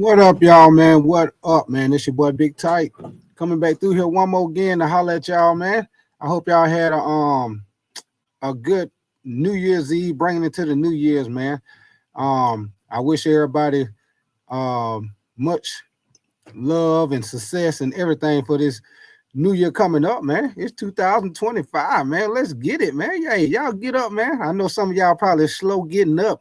What up, y'all, man? What up, man? It's your boy Big Tight coming back through here one more again to holler at y'all, man. I hope y'all had a good New Year's Eve, bringing it to the New Year's, man. I wish everybody much love and success and everything for this New Year coming up, man. It's 2025, man. Let's get it, man. Hey, y'all get up, man. I know some of y'all probably slow getting up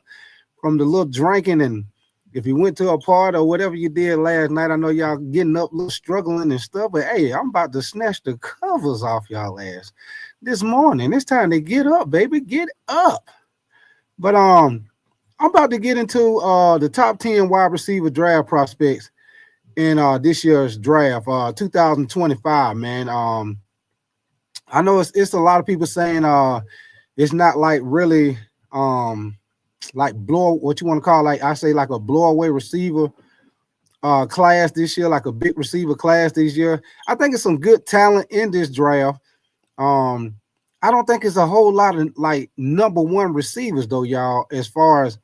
from the little drinking, and if you went to a party or whatever you did last night, I know y'all getting up, a little struggling and stuff. But hey, I'm about to snatch the covers off y'all ass this morning. It's time to get up, baby. Get up. But I'm about to get into the top 10 wide receiver draft prospects in this year's draft, 2025, man. I know it's a lot of people saying it's not like really like blow what you want to call, like I say, like a blow away receiver class this year, like a big receiver class this year. I think it's some good talent in this draft. I don't think it's a whole lot of like number one receivers though, y'all, as far as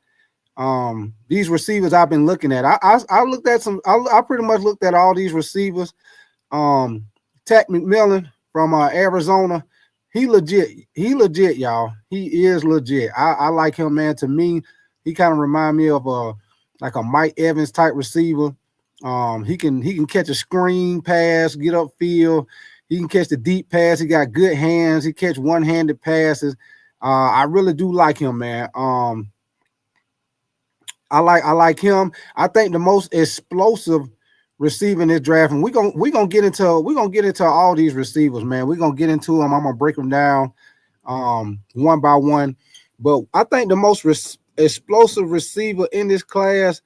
these receivers I've been looking at. I looked at some, I pretty much looked at all these receivers. Takk McMillan from Arizona. He legit, y'all. He is legit. I like him, man. To me, he kind of remind me of like a Mike Evans type receiver. He can catch a screen pass, get upfield. He can catch the deep pass. He got good hands. He catch one-handed passes. I really do like him, man. I like him. I think the most explosive receiver in this draft, and we're gonna get into all these receivers, man. We're gonna get into them. I'm gonna break them down one by one. But I think the most explosive receiver in this class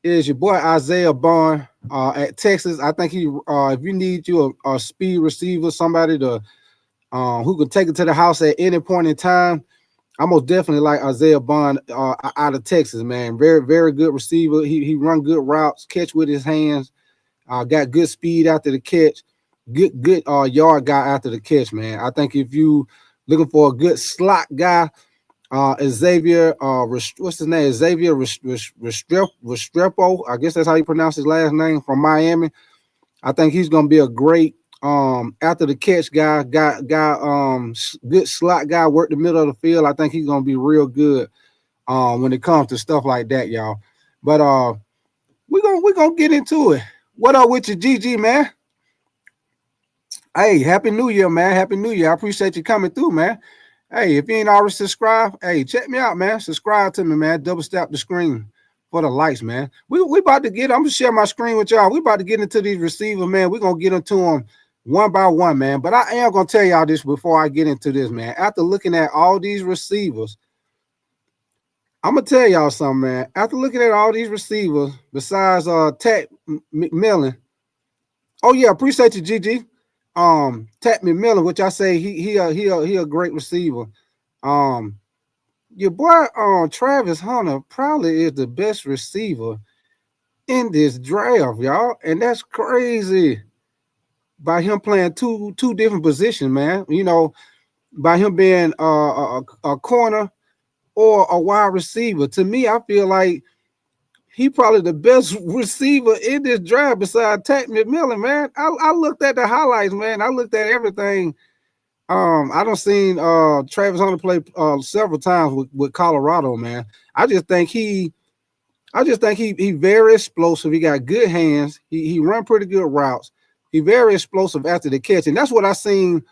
is your boy Isaiah Bond at Texas. I think he if you need you a speed receiver, somebody to who can take it to the house at any point in time, I most definitely like Isaiah Bond out of Texas, man. Very, very good receiver. He run good routes, catch with his hands, got good speed after the catch, good yard guy after the catch, man. I think if you looking for a good slot guy, Xavier, what's his name? Xavier Restrepo. I guess that's how you pronounce his last name, from Miami. I think he's gonna be a great after the catch guy, good slot guy, work the middle of the field. I think he's gonna be real good when it comes to stuff like that, y'all. But we're gonna get into it. What up with you, GG, man? Hey, happy New Year, man. Happy New Year. I appreciate you coming through, man. Hey, if you ain't already subscribed, hey, check me out, man. Subscribe to me, man. Double tap the screen for the likes, man. We about to get, I'm gonna share my screen with y'all. We about to get into these receivers, man. We're gonna get into them one by one, man. But I am gonna tell y'all this before I get into this, man. After looking at all these receivers, I'm gonna tell y'all something, man. After looking at all these receivers, besides Takk McMillan. Oh yeah, appreciate you, GG. Takk McMillan, which I say he a great receiver. Your boy Travis Hunter probably is the best receiver in this draft, y'all, and that's crazy. By him playing two different positions, man. You know, by him being a corner or a wide receiver. To me, I feel like he probably the best receiver in this draft besides Takk McMillan, man. I looked at the highlights, man. I looked at everything. I don't seen Travis Hunter play several times with Colorado, man. I just think he very explosive. He got good hands. He run pretty good routes. He very explosive after the catch, and that's what I seen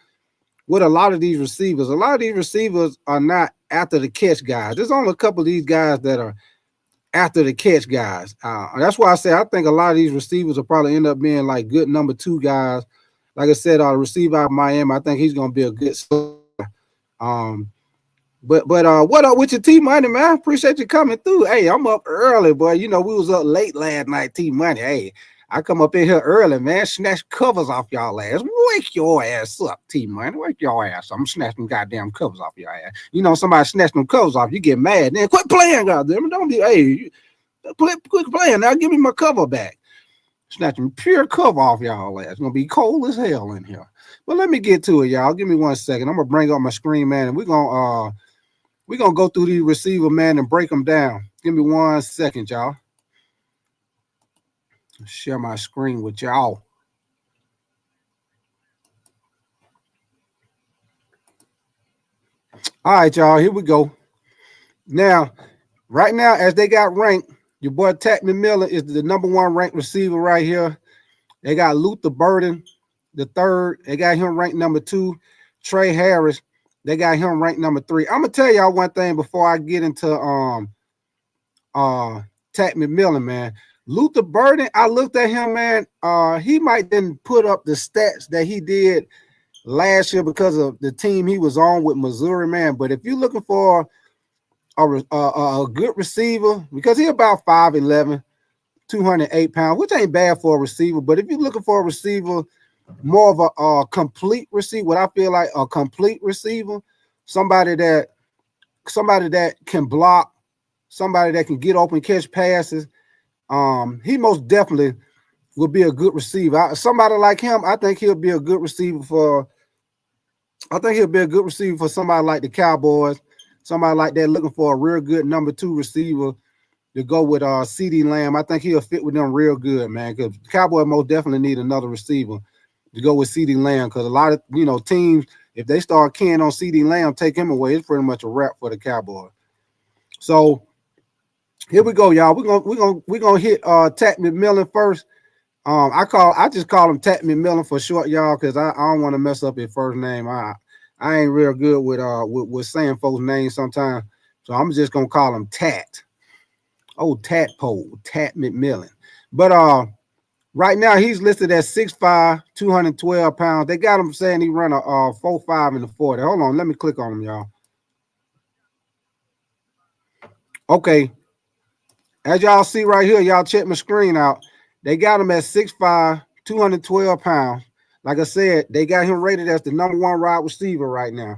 with a lot of these receivers. A lot of these receivers are not after the catch guys. There's only a couple of these guys that are after the catch guys. That's why I say I think a lot of these receivers will probably end up being like good number two guys. Like I said, receiver out of Miami, I think he's gonna be a good um but what up with your T Money, man? Appreciate you coming through. Hey, I'm up early, boy. You know, we was up late last night, T Money. Hey, I come up in here early, man. Snatch covers off y'all ass. Wake your ass up, T Money. Wake your ass up. I'm snatching goddamn covers off your ass. You know, somebody snatch them covers off, you get mad. Then quit playing, goddamn. Don't be, hey, quit playing. Now give me my cover back. Snatching pure cover off y'all ass. It's gonna be cold as hell in here. But let me get to it, y'all. Give me 1 second. I'm gonna bring up my screen, man, and we're gonna go through these receiver, man, and break them down. Give me 1 second, y'all. Share my screen with y'all. All right, y'all, here we go. Now, right now, as they got ranked, your boy Tat McMillan is the #1 ranked receiver right here. They got Luther Burden, the third. They got him ranked #2. Trey Harris, they got him ranked #3. I'm gonna tell y'all one thing before I get into Tat McMillan, man. Luther Burden, I looked at him, man. He might didn't put up the stats that he did last year because of the team he was on with Missouri, man. But if you're looking for a good receiver, because he about 5'11", 208 pounds, which ain't bad for a receiver. But if you're looking for a receiver, more of a complete receiver, what I feel like a complete receiver, somebody that can block, somebody that can get open, catch passes. He most definitely will be a good receiver. Somebody like him, I think he'll be a good receiver for. I think he'll be a good receiver for somebody like the Cowboys, somebody like that looking for a real good #2 receiver to go with CeeDee Lamb. I think he'll fit with them real good, man, because the Cowboys most definitely need another receiver to go with CeeDee Lamb, because a lot of teams, if they start keying on CeeDee Lamb, take him away, it's pretty much a wrap for the Cowboys. So here we go, y'all. We're gonna hit Tat McMillan first. I just call him Tat McMillan for short, y'all, because I don't want to mess up his first name. I ain't real good with saying folks' names sometimes, so I'm just gonna call him Tat. Oh, Tadpole, Tat McMillan. But right now he's listed at 6'5", 212 pounds. They got him saying he run a 4.5 in the 40. Hold on, let me click on him, y'all. Okay, as y'all see right here, y'all check my screen out. They got him at 6'5", 212 pounds. Like I said, they got him rated as the #1 wide receiver right now.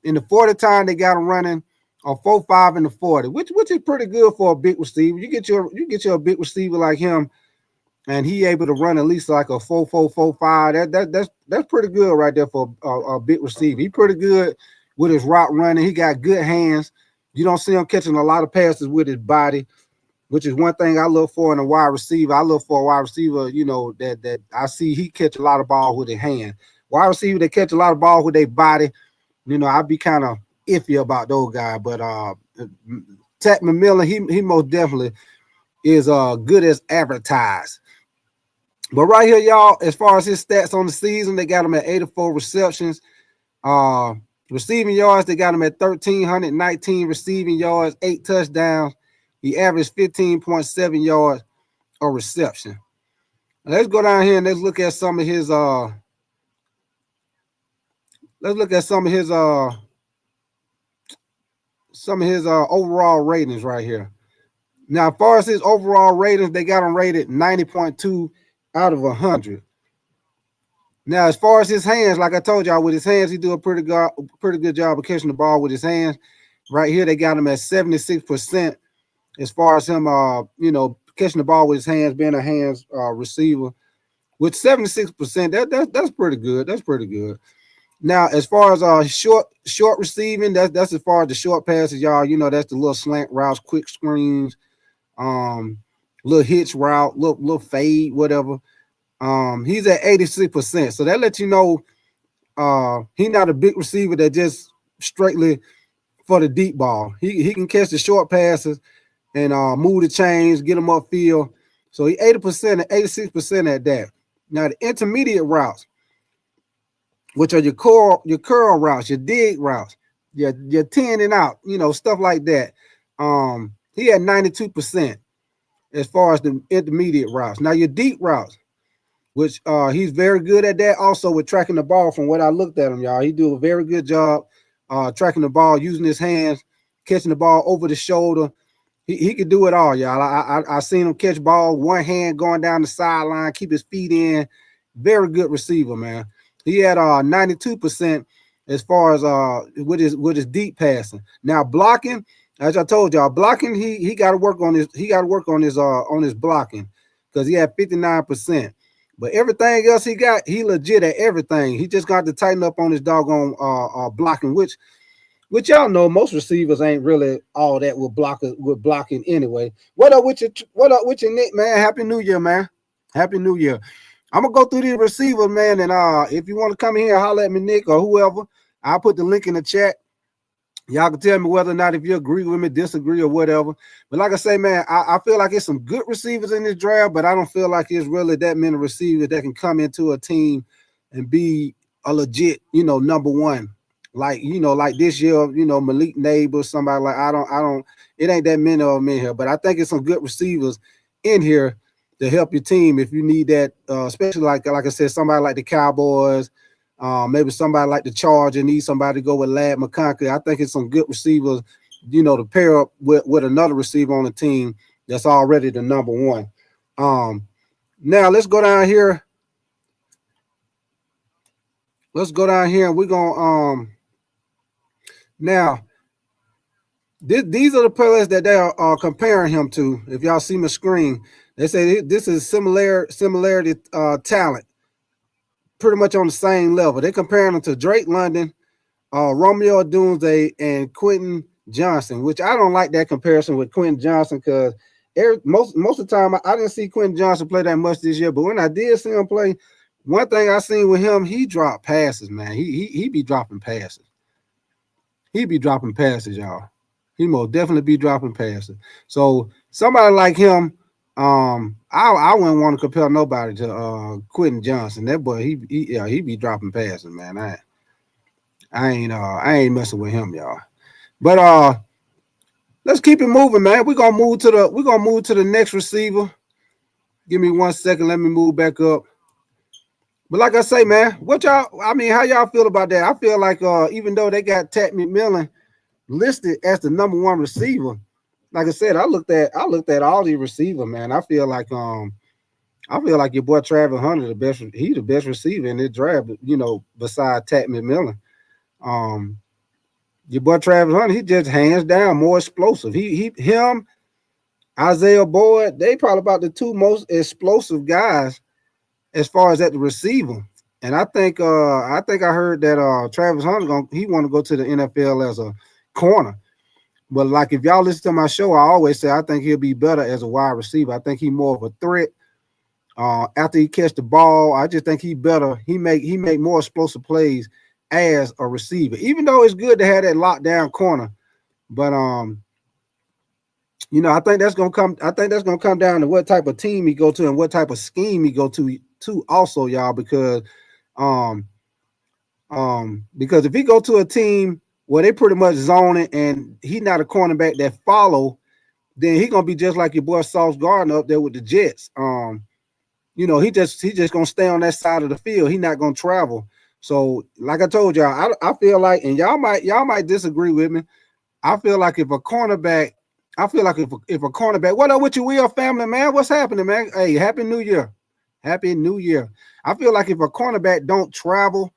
In the 40 time, they got him running a 4.5 in the 40, which is pretty good for a big receiver. You get your big receiver like him, and he able to run at least like a 4.4, 4.5. That's pretty good right there for a big receiver. He pretty good with his route running. He got good hands. You don't see him catching a lot of passes with his body, which is one thing I look for in a wide receiver. I look for a wide receiver, that I see he catch a lot of balls with his hand. Wide receiver, they catch a lot of balls with their body. I'd be kind of iffy about those guys. But Tat McMillan, he most definitely is good as advertised. But right here, y'all, as far as his stats on the season, they got him at 84 receptions. Receiving yards, they got him at 1,319 receiving yards, 8 touchdowns. He averaged 15.7 yards a reception. Let's go down here and let's look at some of his overall ratings right here. Now, as far as his overall ratings, they got him rated 90.2 out of 100. Now, as far as his hands, like I told y'all, with his hands, he do a pretty good job of catching the ball with his hands. Right here, they got him at 76% as far as him, catching the ball with his hands, being a hands receiver. With 76%, that's pretty good. That's pretty good. Now, as far as short receiving, that's as far as the short passes, y'all. That's the little slant routes, quick screens, little hitch route, little fade, whatever. He's at 86%. So that lets you know he's not a big receiver that just straightly for the deep ball. He can catch the short passes and move the chains, get them upfield. So he 80% and 86% at that. Now the intermediate routes, which are your curl routes, your dig routes, your 10 and out, stuff like that. He had 92% as far as the intermediate routes. Now your deep routes, which he's very good at that also with tracking the ball. From what I looked at him, y'all, he do a very good job tracking the ball, using his hands, catching the ball over the shoulder. He could do it all, y'all. I seen him catch ball, one hand going down the sideline, keep his feet in. Very good receiver, man. He had 92% as far as with his deep passing. Now blocking, as I told y'all, blocking he got to work on his on his blocking, because he had 59%. But everything else he legit at everything. He just got to tighten up on his doggone blocking, which which y'all know most receivers ain't really all that with blocking anyway. What up with your Nick, man? Happy New Year, man. Happy New Year. I'm gonna go through these receivers, man, and if you want to come in here, holler at me, Nick, or whoever. I'll put the link in the chat. Y'all can tell me whether or not if you agree with me, disagree, or whatever. But like I say, man, I feel like it's some good receivers in this draft, but I don't feel like it's really that many receivers that can come into a team and be a legit, number one. Like, like this year, Malik Neighbors, somebody like it ain't that many of them in here, but I think it's some good receivers in here to help your team if you need that, especially like I said, somebody like the Cowboys. Maybe somebody like the Charger needs somebody to go with Ladd McConkey. I think it's some good receivers, to pair up with another receiver on the team that's already the number one. Now let's go down here. Let's go down here and we're gonna now these are the players that they are comparing him to. If y'all see my screen, they say this is similarity talent. Pretty much on the same level. They're comparing them to Drake London, Romeo Odunze, and Quentin Johnson, which I don't like that comparison with Quentin Johnson because most of the time I didn't see Quentin Johnson play that much this year, but when I did see him play, one thing I seen with him, he dropped passes, man. He be dropping passes. He be dropping passes, y'all. He most definitely be dropping passes. So somebody like him, I wouldn't want to compare nobody to Quentin Johnson. That boy, he be dropping passes, man. I ain't messing with him, y'all. But let's keep it moving, man. We're gonna move to the next receiver. Give me 1 second. Let me move back up. But like I say, man, how y'all feel about that? I feel like even though they got Tat McMillan listed as the number one receiver, like I said, I looked at all these receivers, man. I feel like your boy Travis Hunter the best receiver in this draft, besides Tat McMillan. Your boy Travis Hunter, he just hands down more explosive. Him, Isaiah Boyd, they probably about the two most explosive guys as far as at the receiver. And I think I heard that Travis Hunter he want to go to the NFL as a corner. But like if y'all listen to my show, I always say I think he'll be better as a wide receiver. I think he's more of a threat. After he catch the ball, I just think he better. He make more explosive plays as a receiver. Even though it's good to have that lockdown corner, but I think that's gonna come. I think that's gonna come down to what type of team he go to and what type of scheme he go to also, y'all. Because if he go to a team where they pretty much zoning and he's not a cornerback that follow, then he gonna be just like your boy Sauce Gardner up there with the Jets. He just gonna stay on that side of the field. He not gonna travel. So, like I told y'all, I feel like, and y'all might disagree with me. I feel like if a cornerback, what up with you, Will family, man? What's happening, man? Hey, Happy New Year. Happy New Year. I feel like if a cornerback don't travel,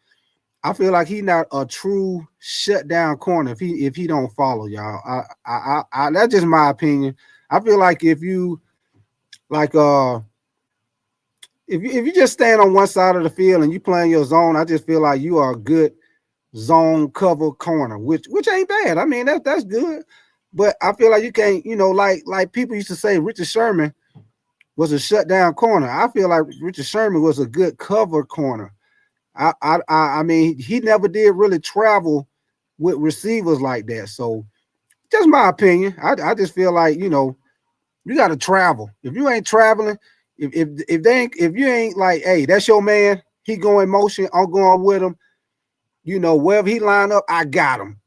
I feel like he's not a true shutdown corner if he don't follow, y'all. I that's just my opinion. I feel like if you just stand on one side of the field and you playing your zone, I just feel like you are a good zone cover corner, which ain't bad. I mean, that's good. But I feel like you can't, like people used to say Richard Sherman was a shutdown corner. I feel like Richard Sherman was a good cover corner. I mean, he never did really travel with receivers like that. So just my opinion. I just feel like, you got to travel. If you ain't traveling, if you ain't like, hey, that's your man, he going motion, I'm going with him. Wherever he line up, I got him.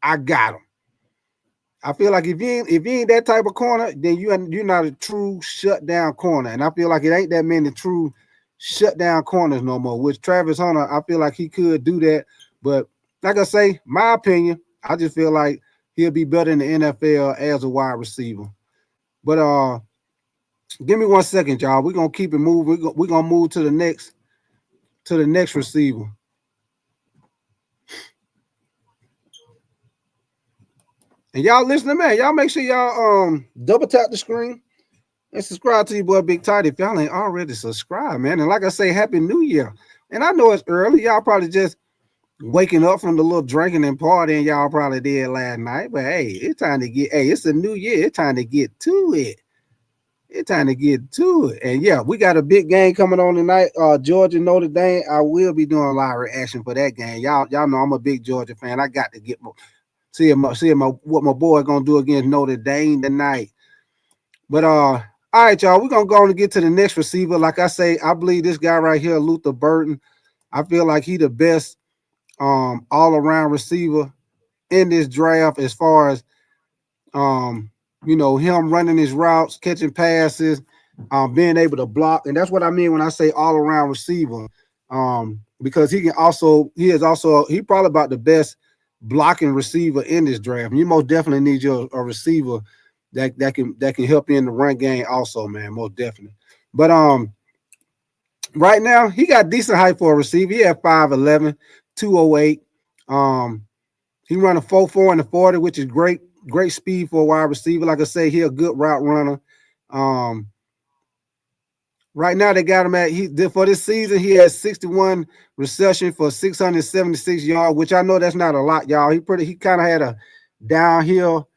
I feel like if you ain't that type of corner, then you're not a true shutdown corner. And I feel like it ain't that many true shutdown corners no more. Which Travis Hunter, I feel like he could do that. But like I say, my opinion, I just feel like he'll be better in the NFL as a wide receiver. But give me 1 second, y'all. We're gonna keep it moving. We're gonna move to the next receiver. And y'all listening, man. Y'all make sure y'all double tap the screen and subscribe to your boy Big Tight if y'all ain't already subscribed, man. And like I say, Happy New Year. And I know it's early. Y'all probably just waking up from the little drinking and partying y'all probably did last night. But hey, it's time to get. Hey, it's a new year. It's time to get to it. It's time to get to it. And yeah, we got a big game coming on tonight. Georgia Notre Dame. I will be doing a live reaction for that game. Y'all know I'm a big Georgia fan. I got to get what my boy gonna do against Notre Dame tonight. But all right, y'all. We're gonna go on and get to the next receiver. Like I say, I believe this guy right here, Luther Burden. I feel like he the best all around receiver in this draft as far as him running his routes, catching passes, being able to block. And that's what I mean when I say all around receiver. Because he probably about the best blocking receiver in this draft. And you most definitely need a receiver that can help you in the run game also, man. Most definitely. But right now he got decent height for a receiver. He had 5'11, 208. He run a 4.4 in the 40, which is great speed for a wide receiver. Like I say, he a good route runner. Right now they got him for this season. He has 61 reception for 676 yards, which I know that's not a lot, y'all. He kind of had a downhill,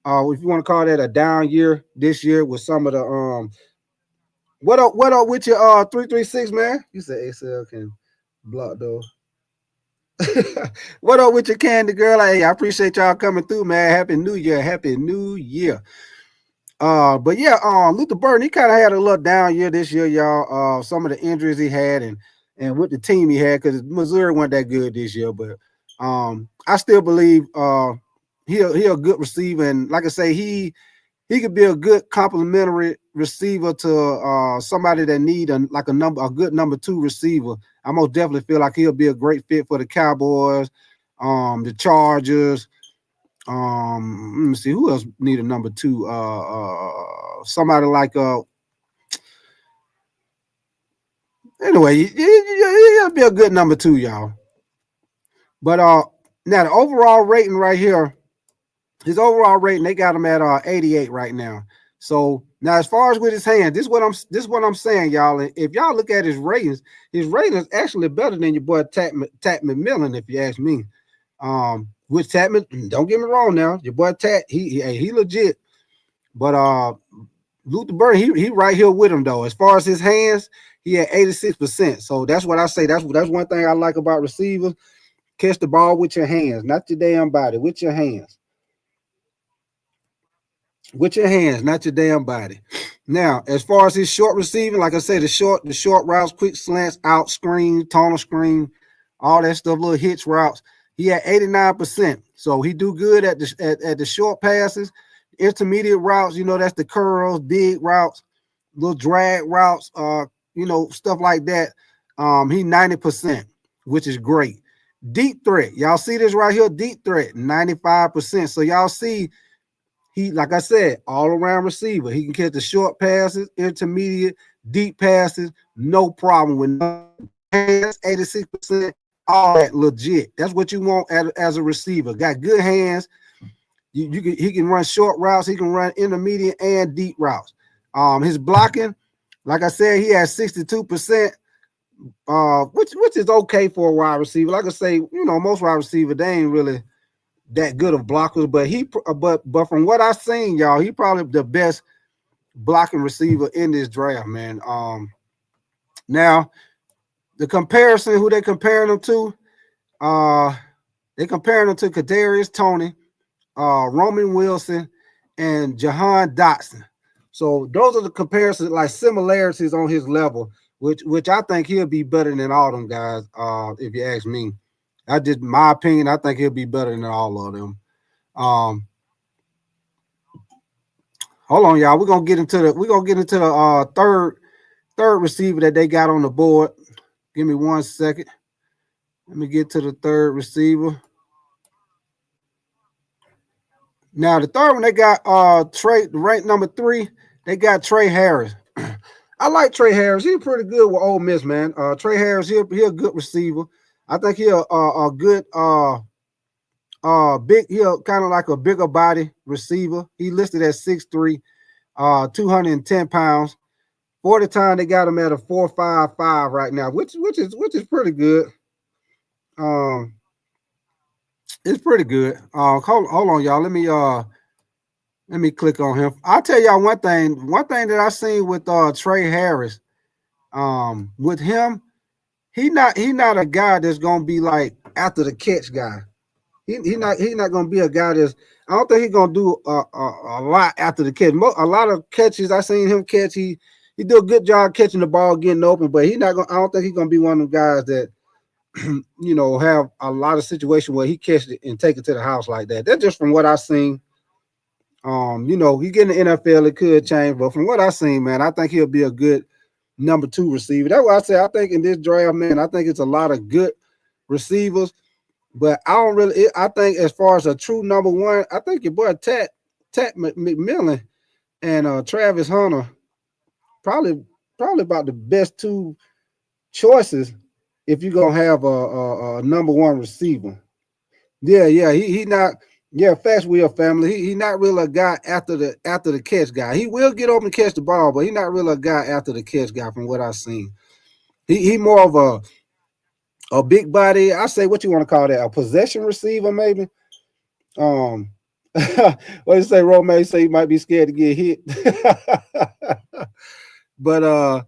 if you want to call that a down year this year with some of the What up with your 336, man? You said ACL can block though. What up with your candy girl? Hey, I appreciate y'all coming through, man. Happy New Year. Happy New Year. But yeah, Luther Burden, he kind of had a little down year this year, y'all. Some of the injuries he had and with the team he had, because Missouri wasn't that good this year. But I still believe he a good receiver, and like I say, he could be a good complementary receiver to somebody that need a good number 2 receiver. I most definitely feel like he'll be a great fit for the Cowboys, the Chargers. Let me see who else need a number 2. Somebody like anyway, he'll be a good number 2, y'all. But now the overall rating right here, his overall rating, they got him at 88 right now. So now, as far as with his hand, this is what I'm saying, y'all. And if y'all look at his ratings actually better than your boy Tat McMillan, if you ask me. With Tat, don't get me wrong now, your boy Tat, he legit. But Luther Burden, he right here with him though. As far as his hands, he had 86%. So that's what I say. That's one thing I like about receivers. Catch the ball with your hands, not your damn body, with your hands. With your hands, not your damn body. Now, as far as his short receiving, like I said, the short routes, quick slants, out screen, tunnel screen, all that stuff, little hitch routes. He had 89%. So he do good at the short passes, intermediate routes, that's the curls, big routes, little drag routes, stuff like that. He 90%, which is great. Deep threat. Y'all see this right here? Deep threat, 95%. So y'all see he, like I said, all around receiver. He can catch the short passes, intermediate, deep passes, no problem with hands, 86%, all that legit. That's what you want as a receiver. Got good hands. He can run short routes, he can run intermediate and deep routes. His blocking, like I said, he has 62%, which is okay for a wide receiver. Like I say, most wide receiver, they ain't really that good of blockers, but from what I've seen, y'all, he probably the best blocking receiver in this draft, man. Now the comparison, who they comparing him to, they comparing him to Kadarius Toney, Roman Wilson, and Jahan Dotson. So those are the comparisons, like similarities on his level, which I think he'll be better than all them guys. If you ask me. My opinion, I think he'll be better than all of them. Hold on, y'all. We're gonna get into the third receiver that they got on the board. Give me 1 second. Let me get to the third receiver. Now the third one they got Trey, ranked number 3. They got Trey Harris. I like Trey Harris. He's pretty good with Ole Miss, man. Trey Harris, he a good receiver. I think he a good kind of like a bigger body receiver. He listed at 6'3", 210 pounds. For the time they got him at a 4.55 right now, which is pretty good. It's pretty good. Hold on, y'all. Let me click on him. I'll tell y'all one thing. One thing that I seen with Trey Harris, with him, he not a guy that's gonna be like after the catch guy. He not gonna be a guy that's. I don't think he's gonna do a lot after the catch. A lot of catches I seen him catch. He do a good job catching the ball, getting open, but he not gonna. I don't think he's gonna be one of them guys that have a lot of situations where he catch it and take it to the house like that. That's just from what I seen. He get in the NFL, it could change, but from what I seen, man, I think he'll be a good number 2 receiver. That's why I say I think in this draft, man, I think it's a lot of good receivers, but I don't really. I think as far as a true number 1, I think your boy Tat McMillan and Travis Hunter probably about the best 2 choices if you're gonna have a number 1 receiver. Yeah, he not. Yeah, Fast Wheel family. He not really a guy after the catch guy. He will get open and catch the ball, but he not really a guy after the catch guy from what I've seen. He more of a big body. I say what you want to call that, a possession receiver maybe. What you say, Romeo? Say he might be scared to get hit. but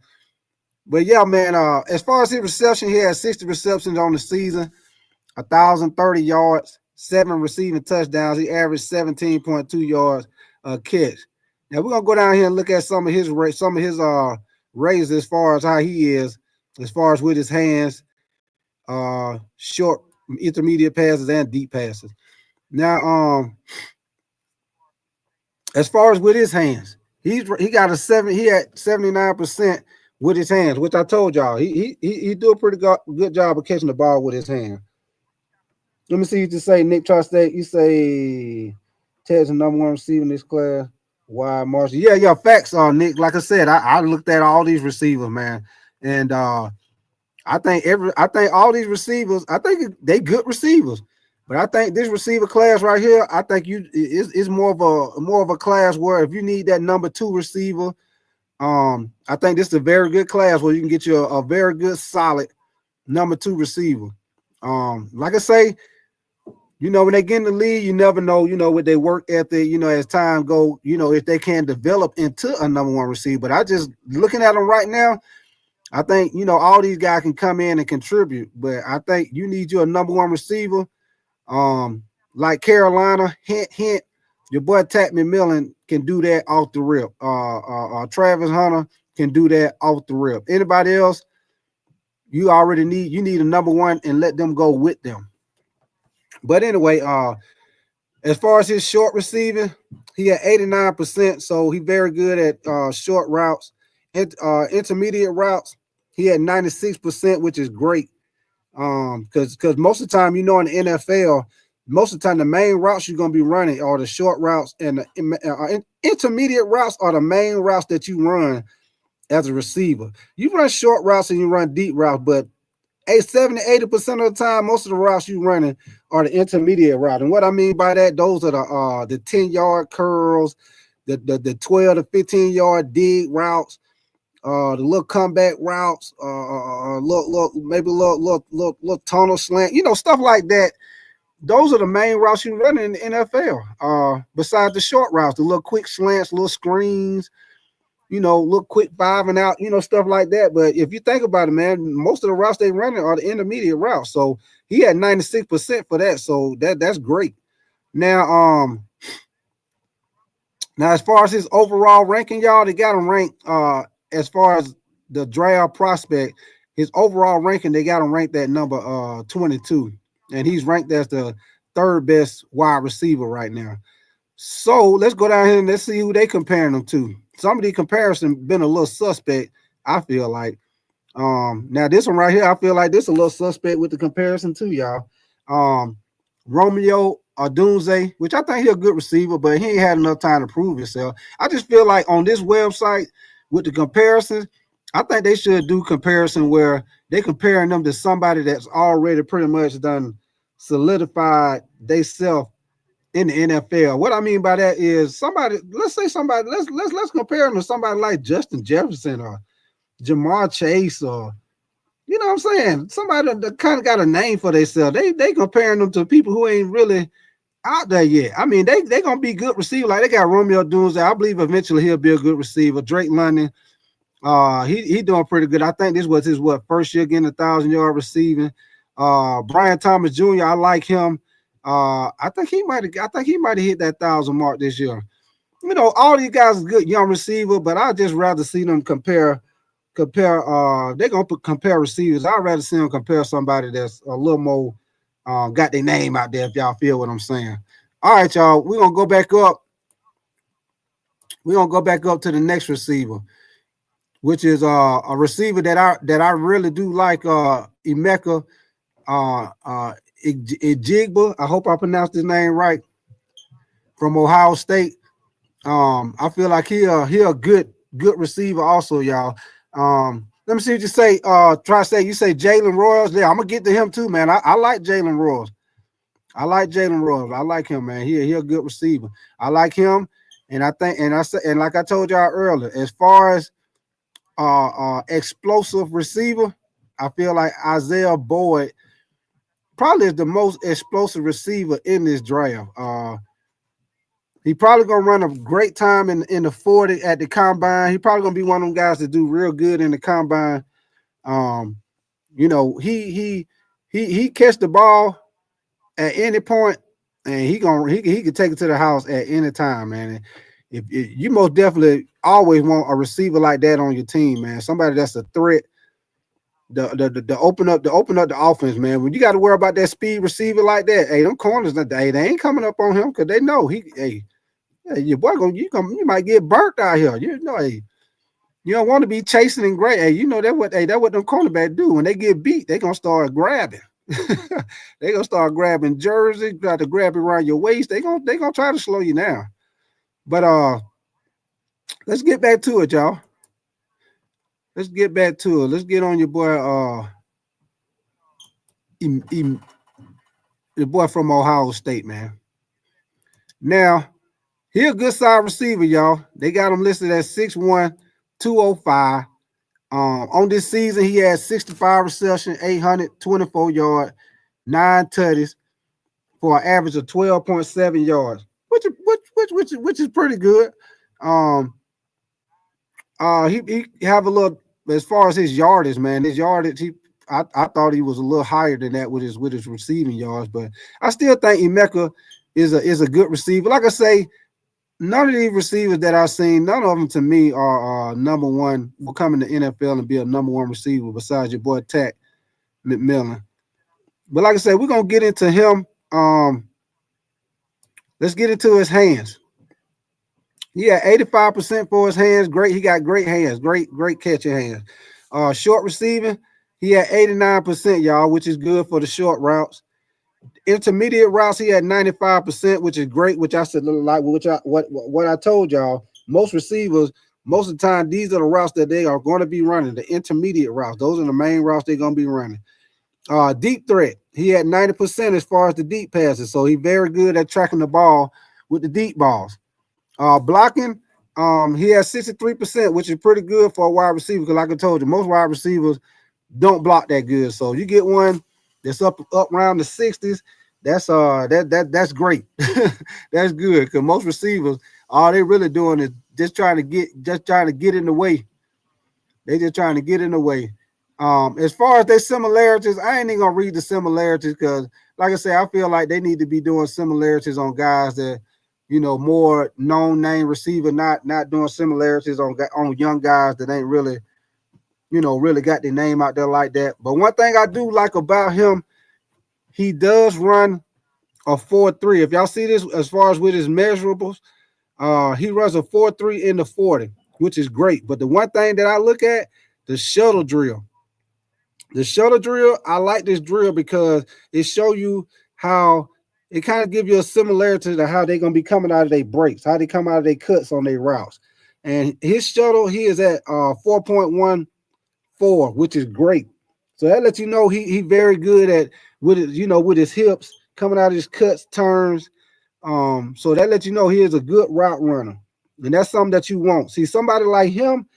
yeah, man. As far as his reception, he had 60 receptions on the season, 1,030 yards, 7 receiving touchdowns. He averaged 17.2 yards a catch. Now we're gonna go down here and look at some of his rates as far as how he is, as far as with his hands, short, intermediate passes, and deep passes. Now, as far as with his hands, he got a 7. He had 79% with his hands, which I told y'all he do a pretty good job of catching the ball with his hand. Let me see. You just say Nick Tri-State. You say Ted's the number 1 receiver in this class. Why Marshall? Yeah. Facts on Nick. Like I said, I looked at all these receivers, man, and I think all these receivers. I think they good receivers, but I think this receiver class right here. I think is more of a class where if you need that number 2 receiver, I think this is a very good class where you can get you a very good solid number 2 receiver. Like I say. When they get in the league, you never know, with their work ethic, as time go, if they can develop into a number 1 receiver. But I just looking at them right now, I think, all these guys can come in and contribute. But I think you need you a number 1 receiver. Like Carolina, hint, your boy Tat McMillan can do that off the rip. Travis Hunter can do that off the rip. Anybody else, you need a number 1 and let them go with them. But anyway, as far as his short receiving, he had 89%, so he very good at short routes. Intermediate routes, he had 96%, which is great. Because most of the time, in the NFL, most of the time the main routes you're gonna be running are the short routes, and the intermediate routes are the main routes that you run as a receiver. You run short routes and you run deep routes, but 70-80% of the time, most of the routes you running are the intermediate route. And what I mean by that, those are the 10-yard curls, the 12 to 15-yard dig routes, the little comeback routes, maybe little tunnel slant, stuff like that. Those are the main routes you run in the NFL. Besides the short routes, the little quick slants, little screens, look quick 5 and out, stuff like that. But if you think about it, man, most of the routes they running are the intermediate routes. So he had 96% for that. So that's great. Now, as far as his overall ranking, y'all, they got him ranked as far as the draft prospect, his overall ranking, they got him ranked at number 22. And he's ranked as the 3rd best wide receiver right now. So let's go down here and let's see who they comparing them to. Some of the comparisons been a little suspect, I feel like. Now this one right here, I feel like this is a little suspect with the comparison too, y'all. Romeo Odunze, which I think he's a good receiver, but he ain't had enough time to prove himself. I just feel like on this website with the comparisons, I think they should do comparison where they comparing them to somebody that's already pretty much done solidified themselves in the NFL. What I mean by that is let's compare him to somebody like Justin Jefferson or Jamar Chase or you know what I'm saying? Somebody that kind of got a name for themselves. They comparing them to people who ain't really out there yet. I mean, they gonna be good receiver. Like they got Romeo Doomsday. I believe eventually he'll be a good receiver. Drake London, he doing pretty good. I think this was his first year getting 1,000-yard receiving. Brian Thomas Jr. I like him. I think he might have hit that 1,000 mark this year. You know, all these guys are good young receiver, but I'd just rather see them compare. They're gonna compare receivers. I'd rather see them compare somebody that's a little more got their name out there, if y'all feel what I'm saying. All right, y'all. We're gonna go back up. We're gonna go back up to the next receiver, which is a receiver that I really do like, Emeka Ejigba. I hope I pronounced his name right, from Ohio State. I feel like he a good receiver also, y'all. Let me see what you say. You say Jalen Royals. Yeah, I'm gonna get to him too, man. I like Jalen Royals. I like Jalen Royals. I like him, man. He a good receiver. I like him, and I think, and like I told y'all earlier, as far as explosive receiver, I feel like Isaiah Boyd probably is the most explosive receiver in this draft. He probably gonna run a great time in the 40 at the combine. He probably gonna be one of them guys that do real good in the combine. You know, he catch the ball at any point, and he can take it to the house at any time, man. If you most definitely always want a receiver like that on your team, man. Somebody that's a threat. The open up the offense, man. When you got to worry about that speed receiver like that, hey, them corners, they ain't coming up on him because they know your boy you might get burnt out here. You know, hey, you don't want to be chasing and great. Hey, you know that what them cornerbacks do. When they get beat, they gonna start grabbing. They gonna start grabbing jersey, got to grab it around your waist. They gonna try to slow you down. But let's get back to it, y'all. Let's get back to it. Let's get on your boy the boy from Ohio State, man. Now, he a good side receiver, y'all. They got him listed at 6'1", 205. On this season, he had 65 receptions, 824 yards, 9 tutties for an average of 12.7 yards, which is pretty good. He have a little, as far as his yardage, man. His yardage, I thought he was a little higher than that with his receiving yards, but I still think Emeka is a good receiver. Like I say, none of these receivers that I've seen, none of them to me are number one, will come in the NFL and be a number one receiver besides your boy Takk McMillan. But like I said, we're gonna get into him. Let's get into his hands. Yeah, 85% for his hands. Great. He got great hands. Great catching hands. Short receiving, he had 89%, y'all, which is good for the short routes. Intermediate routes, he had 95%, which is great, which I said like what I told y'all. Most receivers, most of the time, these are the routes that they are going to be running, the intermediate routes. Those are the main routes they're going to be running. Deep threat, he had 90% as far as the deep passes. So he's very good at tracking the ball with the deep balls. Blocking, he has 63%, which is pretty good for a wide receiver. Because like I told you, most wide receivers don't block that good. So you get one that's up around the 60s. That's great. That's good because most receivers, all they really doing is just trying to get in the way. They just trying to get in the way. As far as their similarities, I ain't even gonna read the similarities because, like I say, I feel like they need to be doing similarities on guys that, you know, more known name receiver, not doing similarities on young guys that ain't really, you know, really got their name out there like that. But one thing I do like about him, he does run a 4.3. If y'all see this, as far as with his measurables, he runs a 4.3 in the 40, which is great. But the one thing that I look at, the shuttle drill. The shuttle drill, I like this drill because it show you how it kind of give you a similarity to how they're going to be coming out of their breaks, how they come out of their cuts on their routes. And his shuttle, he is at 4.14, which is great. So that lets you know he very good at with his hips coming out of his cuts, turns. So that lets you know he is a good route runner. And that's something that you want. See, somebody like him,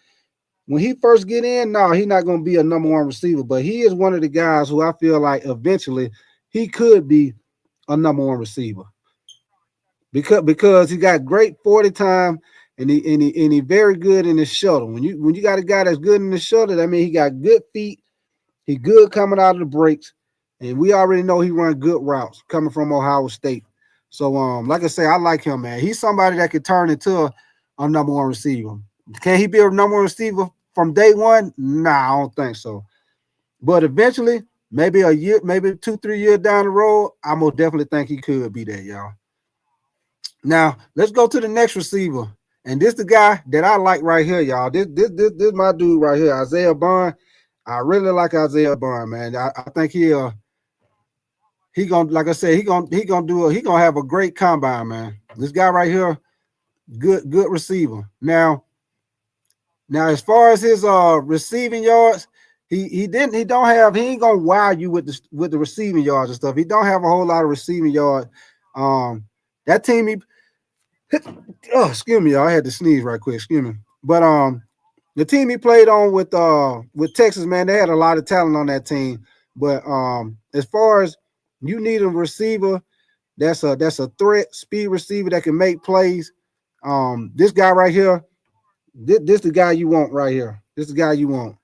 when he first get in, no, he's not going to be a number one receiver, but he is one of the guys who I feel like eventually he could be a number one receiver because he got great 40 time and he very good in his shuttle. When you got a guy that's good in the shuttle, that means he got good feet. He good coming out of the breaks, and we already know he run good routes coming from Ohio State. So like I say, I like him, man. He's somebody that could turn into a number one receiver. Can he be a number one receiver from day one? Nah, I don't think so. But eventually, maybe a year, maybe 2-3 years down the road, I most definitely think he could be there, y'all. Now let's go to the next receiver, and this the guy that I like right here, y'all. This my dude right here, Isaiah Bond. I really like Isaiah Bond, man. I think he gonna, like I said, he gonna have a great combine, man. This guy right here, good receiver. Now as far as his receiving yards, he ain't gonna wow you with the receiving yards and stuff. He don't have a whole lot of receiving yards. That team oh, excuse me, y'all. I had to sneeze right quick. Excuse me. But the team he played on with Texas, man, they had a lot of talent on that team. But as far as you need a receiver, that's a threat, speed receiver that can make plays. This guy right here, this the guy you want right here. This is the guy you want.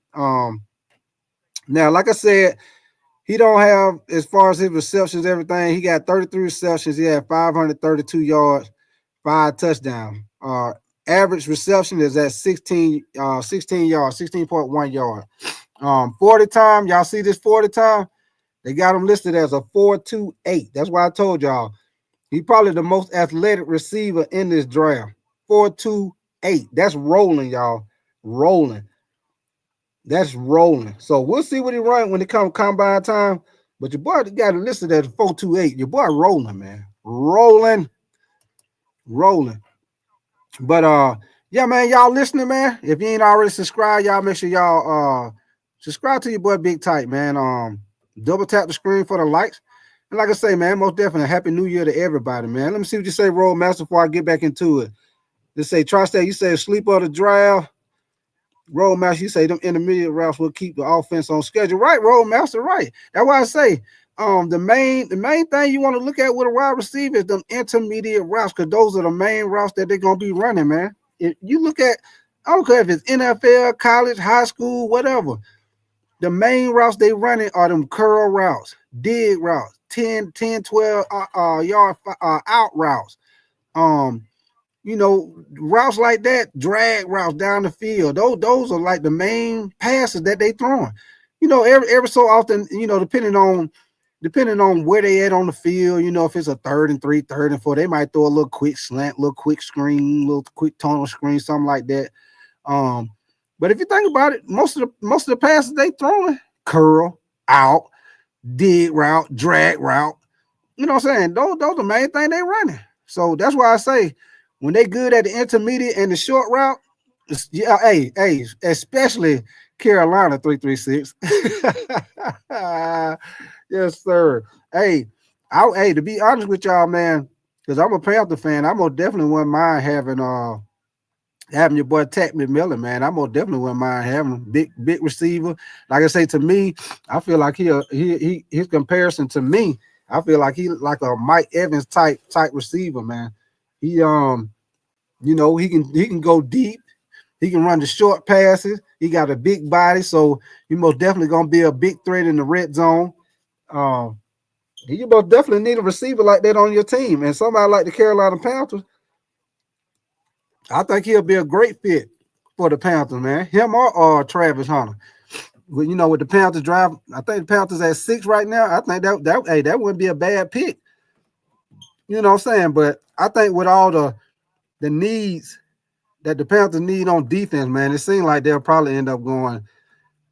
Now, like I said, he don't have, as far as his receptions, everything. He got 33 receptions. He had 532 yards, 5 touchdowns. Average reception is at 16 yards, 16.1 yards. 40 time, y'all see this 40 time? They got him listed as a 4.28. That's why I told y'all he probably the most athletic receiver in this draft. 4.28. That's rolling, y'all. Rolling. That's rolling. So we'll see what he run when it comes combine time. But your boy got it listed as 4.28. Your boy rolling, man. Rolling. But yeah, man, y'all listening, man. If you ain't already subscribed, y'all make sure y'all subscribe to your boy Big Tight, man. Double tap the screen for the likes. And like I say, man, most definitely happy new year to everybody, man. Let me see what you say, Roadmaster, before I get back into it. Let's say Tri-State, you say sleep of the draft. Roadmaster, you say them intermediate routes will keep the offense on schedule. Right, Roadmaster, right. That's why I say the main thing you want to look at with a wide receiver is them intermediate routes, because those are the main routes that they're gonna be running, man. If you look at, I don't care if it's NFL, college, high school, whatever, the main routes they running are them curl routes, dig routes, 10, 12 yard out routes. Routes like that, drag routes down the field. Those are like the main passes that they throwing. Every so often, depending on where they at on the field, if it's a 3rd and 3, 3rd and 4, they might throw a little quick slant, little quick screen, little quick tunnel screen, something like that. But if you think about it, most of the passes they throwing, curl, out, dig route, drag route. You know what I'm saying? Those are the main thing they running. So that's why I say when they good at the intermediate and the short route, yeah, hey, especially Carolina 336. Yes, sir. Hey, to be honest with y'all, man, because I'm a Panther fan, I most definitely wouldn't mind having your boy Takk McMillan, man. I most definitely wouldn't mind having him. Big receiver. Like I say, to me, I feel like his comparison to me, I feel like he like a Mike Evans type receiver, man. He he can go deep. He can run the short passes. He got a big body, so he most definitely gonna be a big threat in the red zone. You most definitely need a receiver like that on your team, and somebody like the Carolina Panthers. I think he'll be a great fit for the Panthers, man. Him or Travis Hunter. With the Panthers drive, I think the Panthers at 6 right now. I think that wouldn't be a bad pick. You know what I'm saying? But I think with all the needs that the Panthers need on defense, man, it seems like they'll probably end up going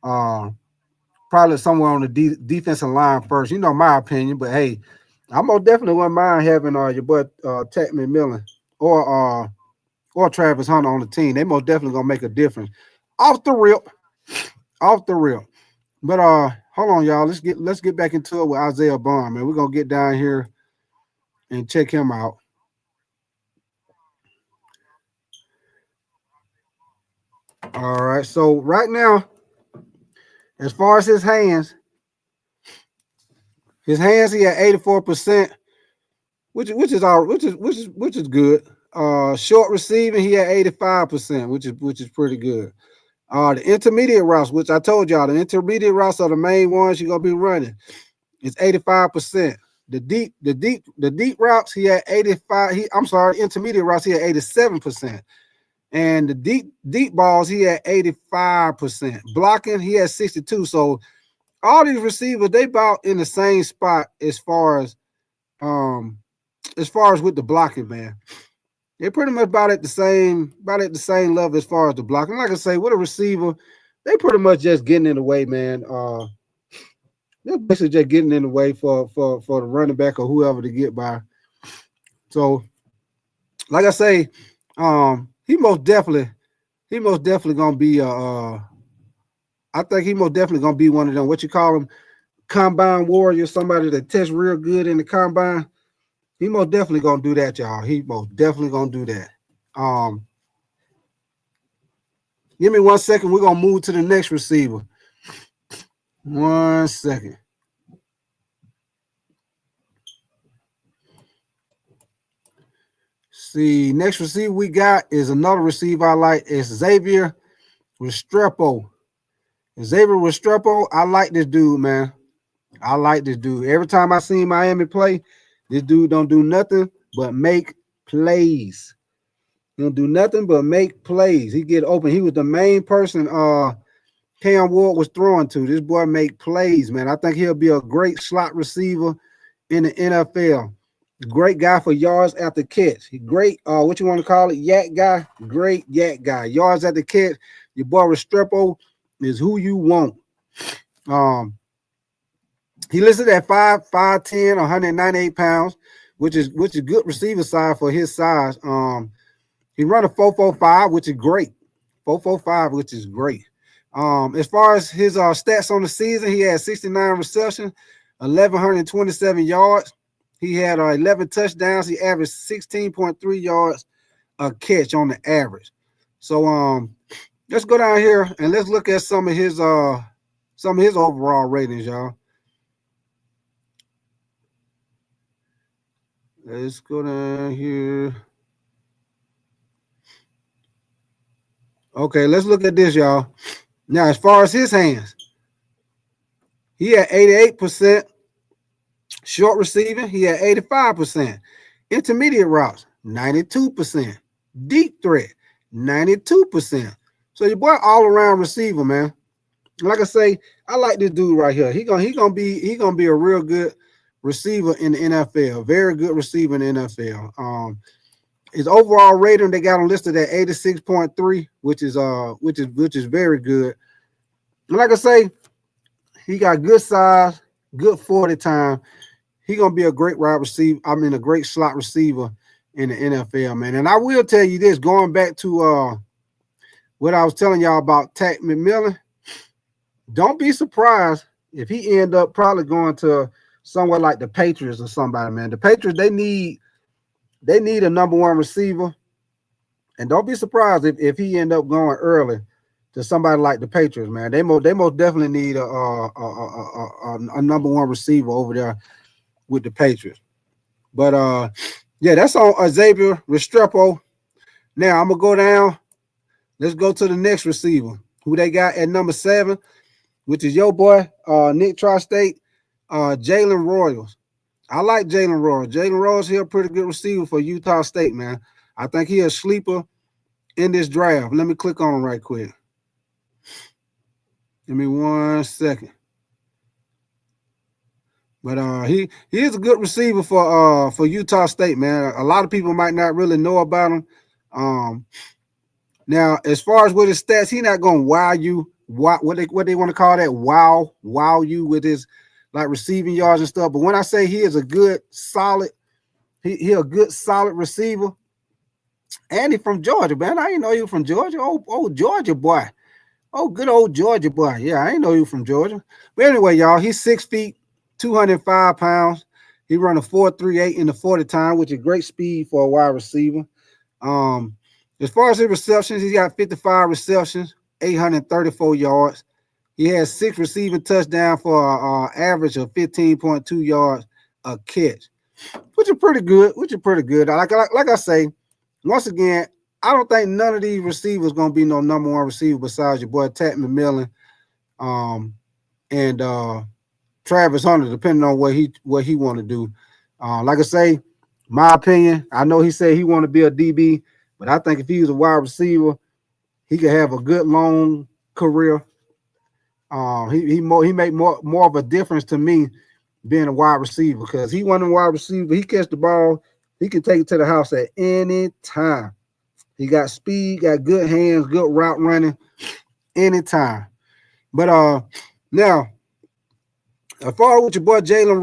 probably somewhere on the defensive line first. My opinion. But hey, I most definitely wouldn't mind having your boy Takk McMillan or Travis Hunter on the team. They most definitely gonna make a difference. Off the rip. But hold on, y'all. Let's get back into it with Isaiah Bond, man. We're gonna get down here and check him out. All right. So right now, as far as his hands, he had 84%, which is good. Short receiving, he had 85%, which is pretty good. The intermediate routes, which I told y'all, the intermediate routes are the main ones you're gonna be running. It's 85%. The deep routes, he had 85. Intermediate routes, he had 87%. And the deep balls, he had 85%. Blocking, he had 62. So all these receivers, they about in the same spot as far as with the blocking, man. They're pretty much about at the same level as far as the blocking. Like I say, with a receiver, they pretty much just getting in the way, man. They're basically just getting in the way for the running back or whoever to get by. So, like I say, he most definitely gonna be I think he most definitely gonna be one of them. What you call him, combine warrior, somebody that tests real good in the combine. He most definitely gonna do that, y'all. He most definitely gonna do that. Give me 1 second. We're gonna move to the next receiver. 1 second. See, next receiver we got is another receiver I like. It's Xavier Restrepo. Xavier Restrepo, I like this dude, man. I like this dude. Every time I see Miami play, this dude don't do nothing but make plays. He don't do nothing but make plays. He get open. He was the main person Cam Ward was throwing to. This boy make plays, man. I think he'll be a great slot receiver in the NFL. Great guy for yards after catch. Great, what you want to call it, yak guy? Great yak guy. Yards after catch. Your boy Restrepo is who you want. He listed at 5'10", 198 pounds, which is good receiver size for his size. He run a 4.45, which is great. 4.45, which is great. As far as his stats on the season, he had 69 receptions, 1,127 yards. He had 11 touchdowns. He averaged 16.3 yards a catch on the average. So let's go down here and let's look at some of his overall ratings, y'all. Let's go down here. Okay, let's look at this, y'all. Now, as far as his hands, he had 88%. Short receiving, he had 85%. Intermediate routes, 92%. Deep threat, 92%. So your boy all around receiver, man. Like I say, I like this dude right here. He gonna be a real good receiver in the NFL. Very good receiver in the NFL. His overall rating, they got him listed at 86.3, which is very good. And like I say, he got good size, good 40 time. He gonna be a great wide receiver. A great slot receiver in the NFL, man. And I will tell you this, going back to what I was telling y'all about Takk McMillan, don't be surprised if he end up probably going to somewhere like the Patriots or somebody, man. The Patriots, they need a number one receiver. And don't be surprised if he end up going early to somebody like the Patriots, man. They most definitely need a number one receiver over there with the Patriots. But yeah, that's on Xavier Restrepo. Now I'm gonna go down. Let's go to the next receiver, who they got at number 7, which is your boy, Nick Tri-State, Jalen Royals. I like Jalen Royals. Jalen Royals, he a pretty good receiver for Utah State, man. I think he a sleeper in this draft. Let me click on him right quick. Give me 1 second. But he is a good receiver for Utah State, man. A lot of people might not really know about him. Now, as far as with his stats, he's not gonna wow you. What they want to call that? Wow you with his like receiving yards and stuff. But when I say he is a good solid, he a good solid receiver. And he from Georgia, man. I didn't know you from Georgia. Oh, Georgia boy. Oh, good old Georgia boy. Yeah, I didn't know you from Georgia. But anyway, y'all, he's 6 feet, 205 pounds. He run a 4.38 in the 40 time, which is great speed for a wide receiver. As far as his receptions, he's got 55 receptions, 834 yards. He has 6 receiving touchdowns for an average of 15.2 yards a catch, which is pretty good. Like I say, once again, I don't think none of these receivers gonna be no number one receiver besides your boy Tat McMillan, and Travis Hunter, depending on what he want to do. Like I say, my opinion, I know he said he want to be a DB, but I think if he was a wide receiver, he could have a good long career. He make more of a difference to me being a wide receiver, because he wasn't a wide receiver. He catch the ball, he can take it to the house at any time. He got speed, got good hands, good route running, anytime. But now, as far as with your boy Jalen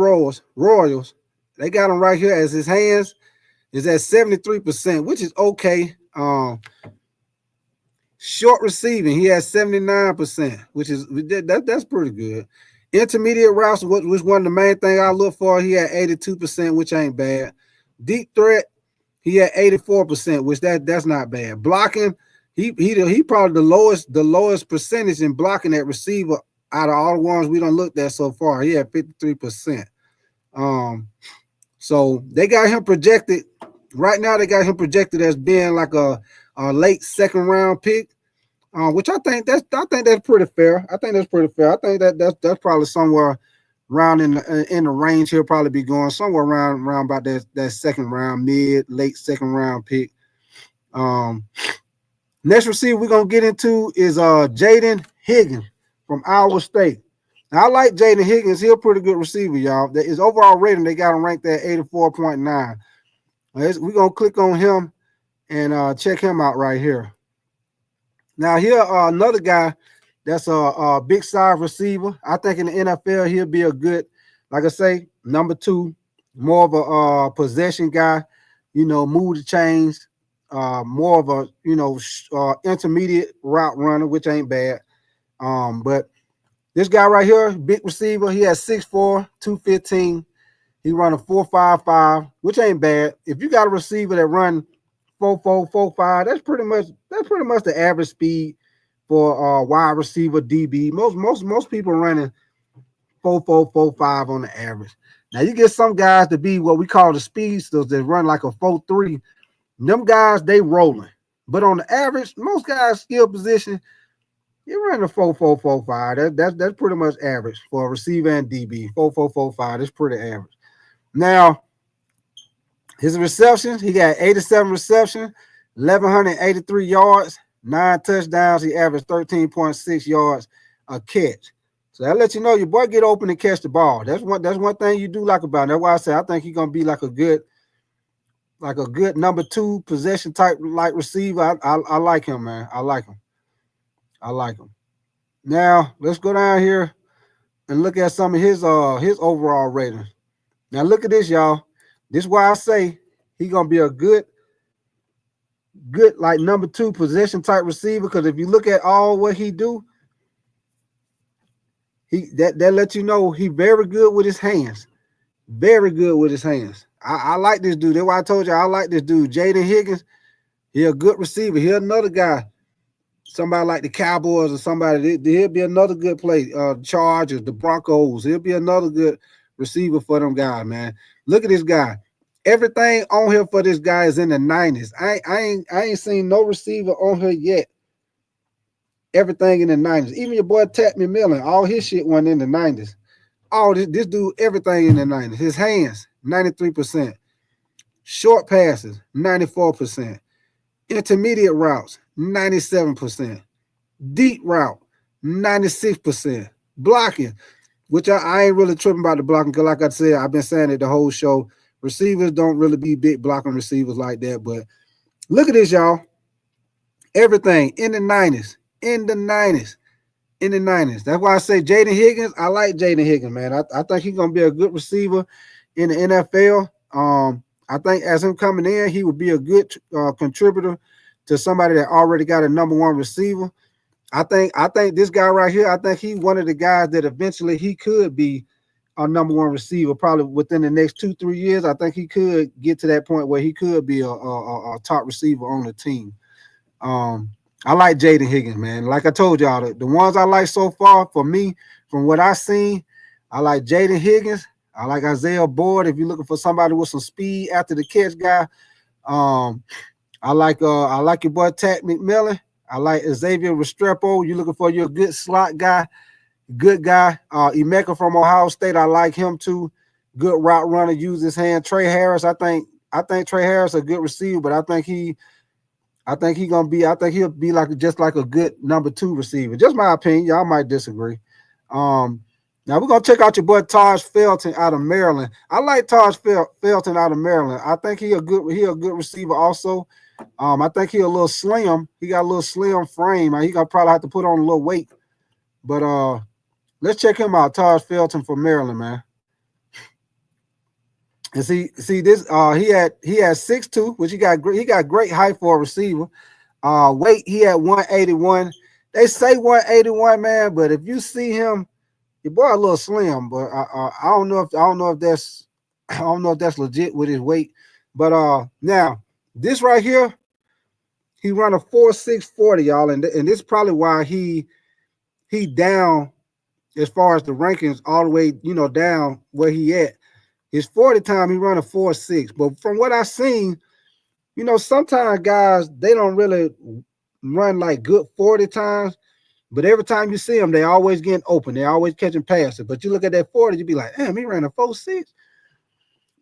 Royals, they got him right here as his hands is at 73%, which is okay. Short receiving, he has 79%, which is that's pretty good. Intermediate routes, which one of the main thing I look for, he had 82%, which ain't bad. Deep threat, he had 84%, which that's not bad. Blocking, he probably the lowest percentage in blocking that receiver out of all the ones we done looked at so far. He had 53%. So they got him projected right now. They got him projected as being like a late second round pick, which I think that's pretty fair. I think that's probably somewhere around in the range. He'll probably be going somewhere around about that second round, late second round pick. Next receiver we're gonna get into is Jaden Higgins from Iowa State. Now, I like Jaden Higgins. He's a pretty good receiver, y'all. His overall rating, they got him ranked at 84.9. We're gonna click on him and check him out right here. Now here, another guy that's a big size receiver. I think in the NFL he'll be a good, like I say, number 2, more of a possession guy. Move the chains, more of a intermediate route runner, which ain't bad. But this guy right here, big receiver, he has 6'4", 215. He run a 4.55, which ain't bad. If you got a receiver that run 4.4, 4.5, that's pretty much the average speed for wide receiver DB. Most people running 4.4, 4.5 on the average. Now you get some guys to be what we call the speedsters that run like a 4.3. Them guys, they rolling. But on the average, most guys skill position, you're running a 4.4, 4.5. That's pretty much average for a receiver and DB. 4.4, 4.5. That's pretty average. Now, his receptions, he got 87 receptions, 1,183 yards, 9 touchdowns. He averaged 13.6 yards a catch. So that lets you know your boy get open and catch the ball. That's one thing you do like about him. That's why I say I think he's gonna be like a good number 2 possession type like receiver. I like him, man. I like him. Now let's go down here and look at some of his overall ratings. Now look at this, y'all. This is why I say he's gonna be a good like number 2 possession type receiver. Because if you look at all what he do, that lets you know he very good with his hands. Very good with his hands. I like this dude. That's why I told you I like this dude. Jaden Higgins, he a good receiver. He another guy. Somebody like the Cowboys or somebody, he'll be another good play. Chargers, the Broncos, he'll be another good receiver for them guys, man. Look at this guy. Everything on here for this guy is in the 90s. I ain't seen no receiver on here yet. Everything in the 90s. Even your boy Tat McMillan, all his shit went in the 90s. All this dude, everything in the 90s. His hands, 93%. Short passes, 94%. Intermediate routes, 97%. Deep route, 96%. Blocking, which I ain't really tripping about the blocking, because like I said, I've been saying it the whole show. Receivers don't really be big blocking receivers like that. But look at this, y'all. Everything in the 90s. In the 90s. That's why I say Jaden Higgins. I like Jaden Higgins, man. I think he's going to be a good receiver in the NFL. I think as him coming in, he would be a good contributor to somebody that already got a number 1 receiver. I think this guy right here, I think he's one of the guys that eventually he could be a number 1 receiver, probably within the next 2-3 years. I think he could get to that point where he could be a top receiver on the team. I like Jaden Higgins, man. Like I told y'all, the ones I like so far for me, from what I seen, I like Jaden Higgins. I like Isaiah Board. If you're looking for somebody with some speed after the catch guy, I like your boy Tat McMillan. I like Xavier Restrepo. You're looking for your good slot guy, good guy. Emeka from Ohio State. I like him too. Good route runner, use his hand. Trey Harris. I think Trey Harris a good receiver, but I think he'll be like just like a good number 2 receiver. Just my opinion. Y'all might disagree. Now we're gonna check out your boy Taj Felton out of Maryland. I like Taj Felton out of Maryland. I think he a good receiver also. I think he a little slim. He got a little slim frame. He gonna probably have to put on a little weight. But let's check him out. Taj Felton from Maryland, man. And see this. He had 6'2", which he got great height for a receiver. Weight, he had 181. They say 181, man, but if you see him, your boy a little slim. But I don't know if that's legit with his weight. But now this right here, he run a 4.6 40, y'all, and this is probably why he down as far as the rankings all the way, down where he at. His 40 time, he run a 4.6. But from what I've seen, sometimes guys, they don't really run like good 40 times. But every time you see them, they always getting open. They always catching passes. But you look at that 40, you be like, damn, he ran a 4.6.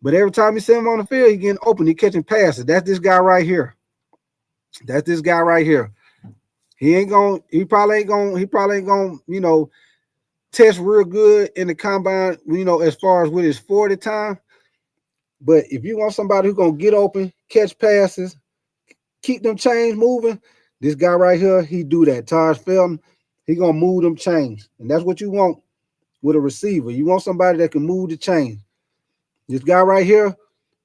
But every time you see him on the field, he getting open. He catching passes. That's this guy right here. That's this guy right here. He probably ain't gonna, test real good in the combine, as far as with his 40 time. But if you want somebody who's gonna get open, catch passes, keep them chains moving, this guy right here, he do that. Taj Felton, he gonna move them chains, and that's what you want with a receiver. You want somebody that can move the chains. This guy right here,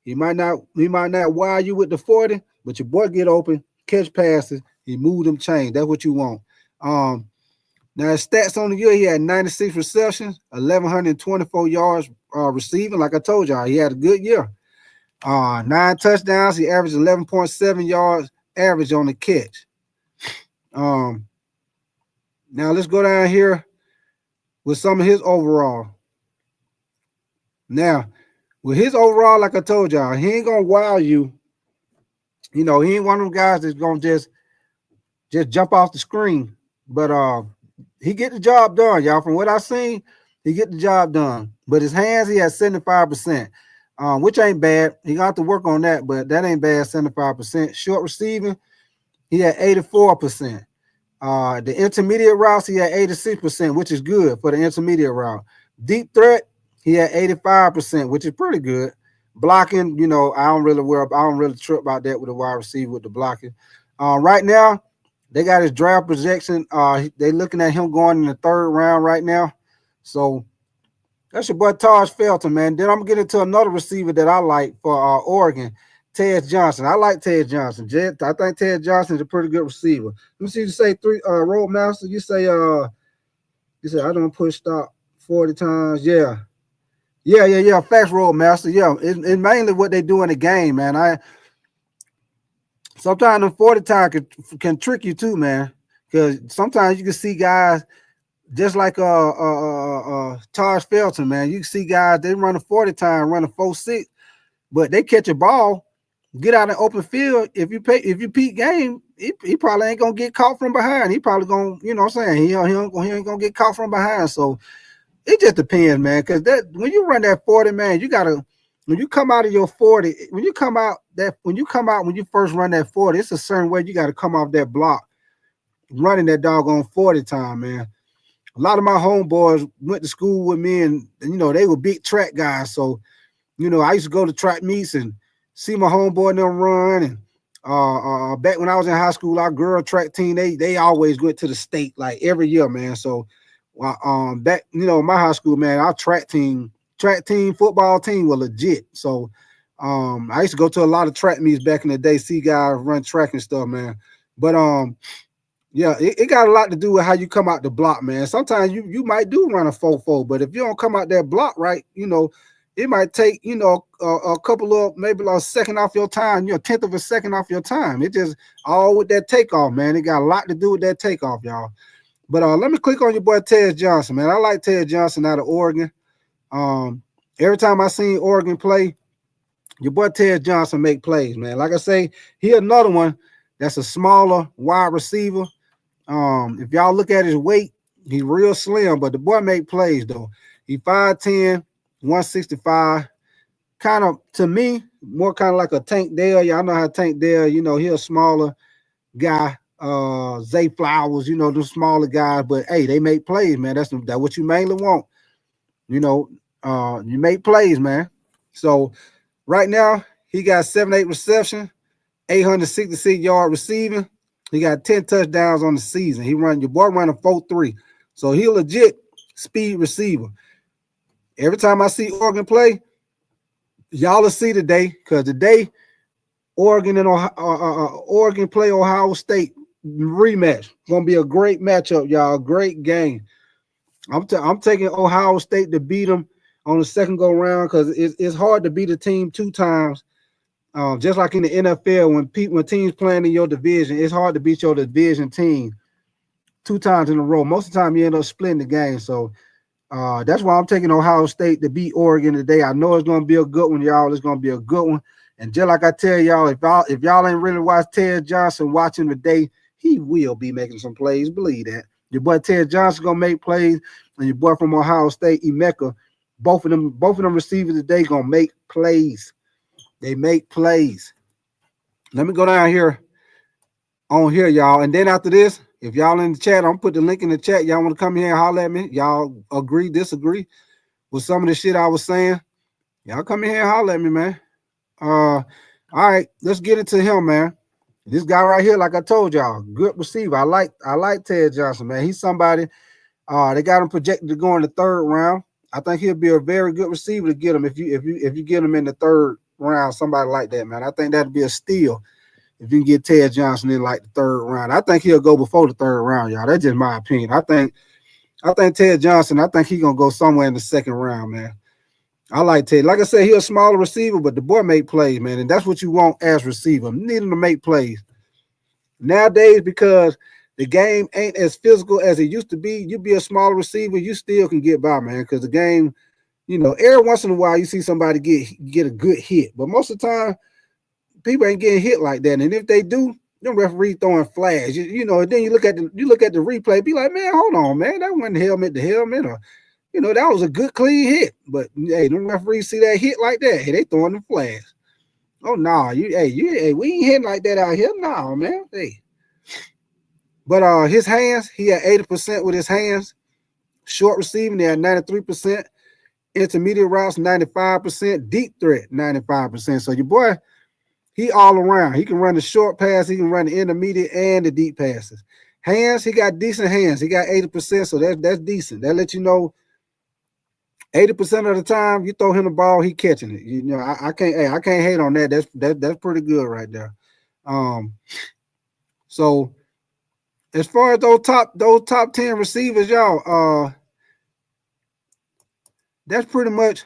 he might not wire you with the 40, but your boy get open, catch passes, he move them chains. That's what you want. Now his stats on the year, he had 96 receptions, 1,124 yards receiving. Like I told y'all, he had a good year. 9 touchdowns. He averaged 11.7 yards average on the catch. Now let's go down here with some of his overall. Now, with his overall, like I told y'all, he ain't gonna wow you. He ain't one of them guys that's gonna just jump off the screen. But he get the job done, y'all. From what I seen, he get the job done. But his hands, he has 75%, which ain't bad. He got to work on that, but that ain't bad, 75%. Short receiving, he had 84%. The intermediate routes, he had 86%, which is good for the intermediate route. Deep threat, he had 85%, which is pretty good. Blocking, I don't really trip about that with a wide receiver with the blocking. Right now, they got his draft projection. They looking at him going in the 3rd round right now. So that's your boy Taj Felton, man. Then I'm gonna get into another receiver that I like for Oregon, Ted Johnson. I like Ted Johnson. I think Ted Johnson is a pretty good receiver. Let me see you say 3 Roadmaster. You say I don't push stop 40 times. Yeah. Facts, Roadmaster. Yeah, it's mainly what they do in the game, man. Sometimes the 40 time can trick you too, man. Because sometimes you can see guys just like Taj Felton, man. You can see guys, they run a 40 time, run a 4.6, but they catch a ball, get out in open field. If you peak game, he probably ain't gonna get caught from behind. He probably gonna, he ain't gonna get caught from behind. So it just depends, man. Because that when you run that 40, man, you gotta. When you come out of your 40, when you first run that 40, it's a certain way you got to come off that block running that doggone 40 time, man. A lot of my homeboys went to school with me, and they were big track guys. So, I used to go to track meets and see my homeboy them run. And back when I was in high school, our girl track team, they always went to the state like every year, man. So, back my high school, man, our track team, football team were legit. So I used to go to a lot of track meets back in the day, see guys run track and stuff, man. But yeah, it got a lot to do with how you come out the block, man. Sometimes you might do run a 4.4, but if you don't come out that block right, it might take, you know, a couple of, maybe like a second off your time, you know, 1/10 of a second off your time. It just all with that takeoff, man. It got a lot to do with that takeoff, y'all. But let me click on your boy Ted Johnson, man. I like Ted Johnson out of Oregon. Every time I seen Oregon play, your boy Ted Johnson make plays, man. Like I say, he another one that's a smaller wide receiver. If y'all look at his weight, he's real slim, but the boy make plays though. He 5'10", 165. Kind of, to me, more kind of like a Tank Dell. Y'all know how Tank Dell, you know, he's a smaller guy. Zay Flowers, you know, the smaller guys, but hey, they make plays, man. That's what you mainly want. You know, you make plays, man. So right now, he got 78 reception, 866 yard receiving. He got 10 touchdowns on the season. Your boy run a 4.3. So he legit speed receiver. Every time I see Oregon play, y'all will see today, because today Oregon and Oregon play Ohio State rematch. Gonna be a great matchup, y'all. Great game. I'm taking Ohio State to beat them on the second go round, because it's hard to beat a team 2 times. Just like in the NFL, when teams playing in your division, it's hard to beat your division team 2 times in a row. Most of the time, you end up splitting the game. So that's why I'm taking Ohio State to beat Oregon today. I know it's going to be a good one, y'all. It's going to be a good one. And just like I tell y'all, if y'all ain't really watched Ted Johnson watching today, he will be making some plays. Believe that. Your boy Ted Johnson gonna make plays, and your boy from Ohio State, Emeka, both of them receivers today gonna make plays. They make plays. Let me go down here on here, y'all. And then after this, if y'all in the chat, I'm gonna put the link in the chat. Y'all want to come here and holler at me? Y'all agree, disagree with some of the shit I was saying? Y'all come in here and holler at me, man. All right, let's get into him, man. This guy right here, like I told y'all, good receiver. I like Ted Johnson, man. He's somebody. They got him projected to go in the 3rd round. I think he'll be a very good receiver to get him if you get him in the 3rd round. Somebody like that, man. I think that'd be a steal if you can get Ted Johnson in like the 3rd round. I think he'll go before the 3rd round, y'all. That's just my opinion. I think Ted Johnson. I think he's gonna go somewhere in the 2nd round, man. I like Ted. Like I said, he's a smaller receiver, but the boy make plays, man. And that's what you want as receiver. You need him to make plays. Nowadays, because the game ain't as physical as it used to be, you be a smaller receiver, you still can get by, man. Because the game, you know, every once in a while you see somebody get a good hit. But most of the time, people ain't getting hit like that. And if they do, them referees throwing flags. You know, and then you look at the replay, be like, man, hold on, man. That wasn't helmet to helmet, or you know, that was a good clean hit. But hey, them referees see that hit like that, hey, they throwing the flags. Oh no, we ain't hitting like that out here. No, man. Hey. But his hands, he had 80% with his hands. Short receiving, they had 93%. Intermediate routes, 95%. Deep threat, 95%. So your boy, he all around. He can run the short pass, he can run the intermediate and the deep passes. Hands, he got decent hands. He got 80%, so that's decent. That lets you know 80% of the time you throw him the ball, he catching it. You know, I can't hate on that. That's pretty good right there. So as far as those top 10 receivers, y'all, that's pretty much.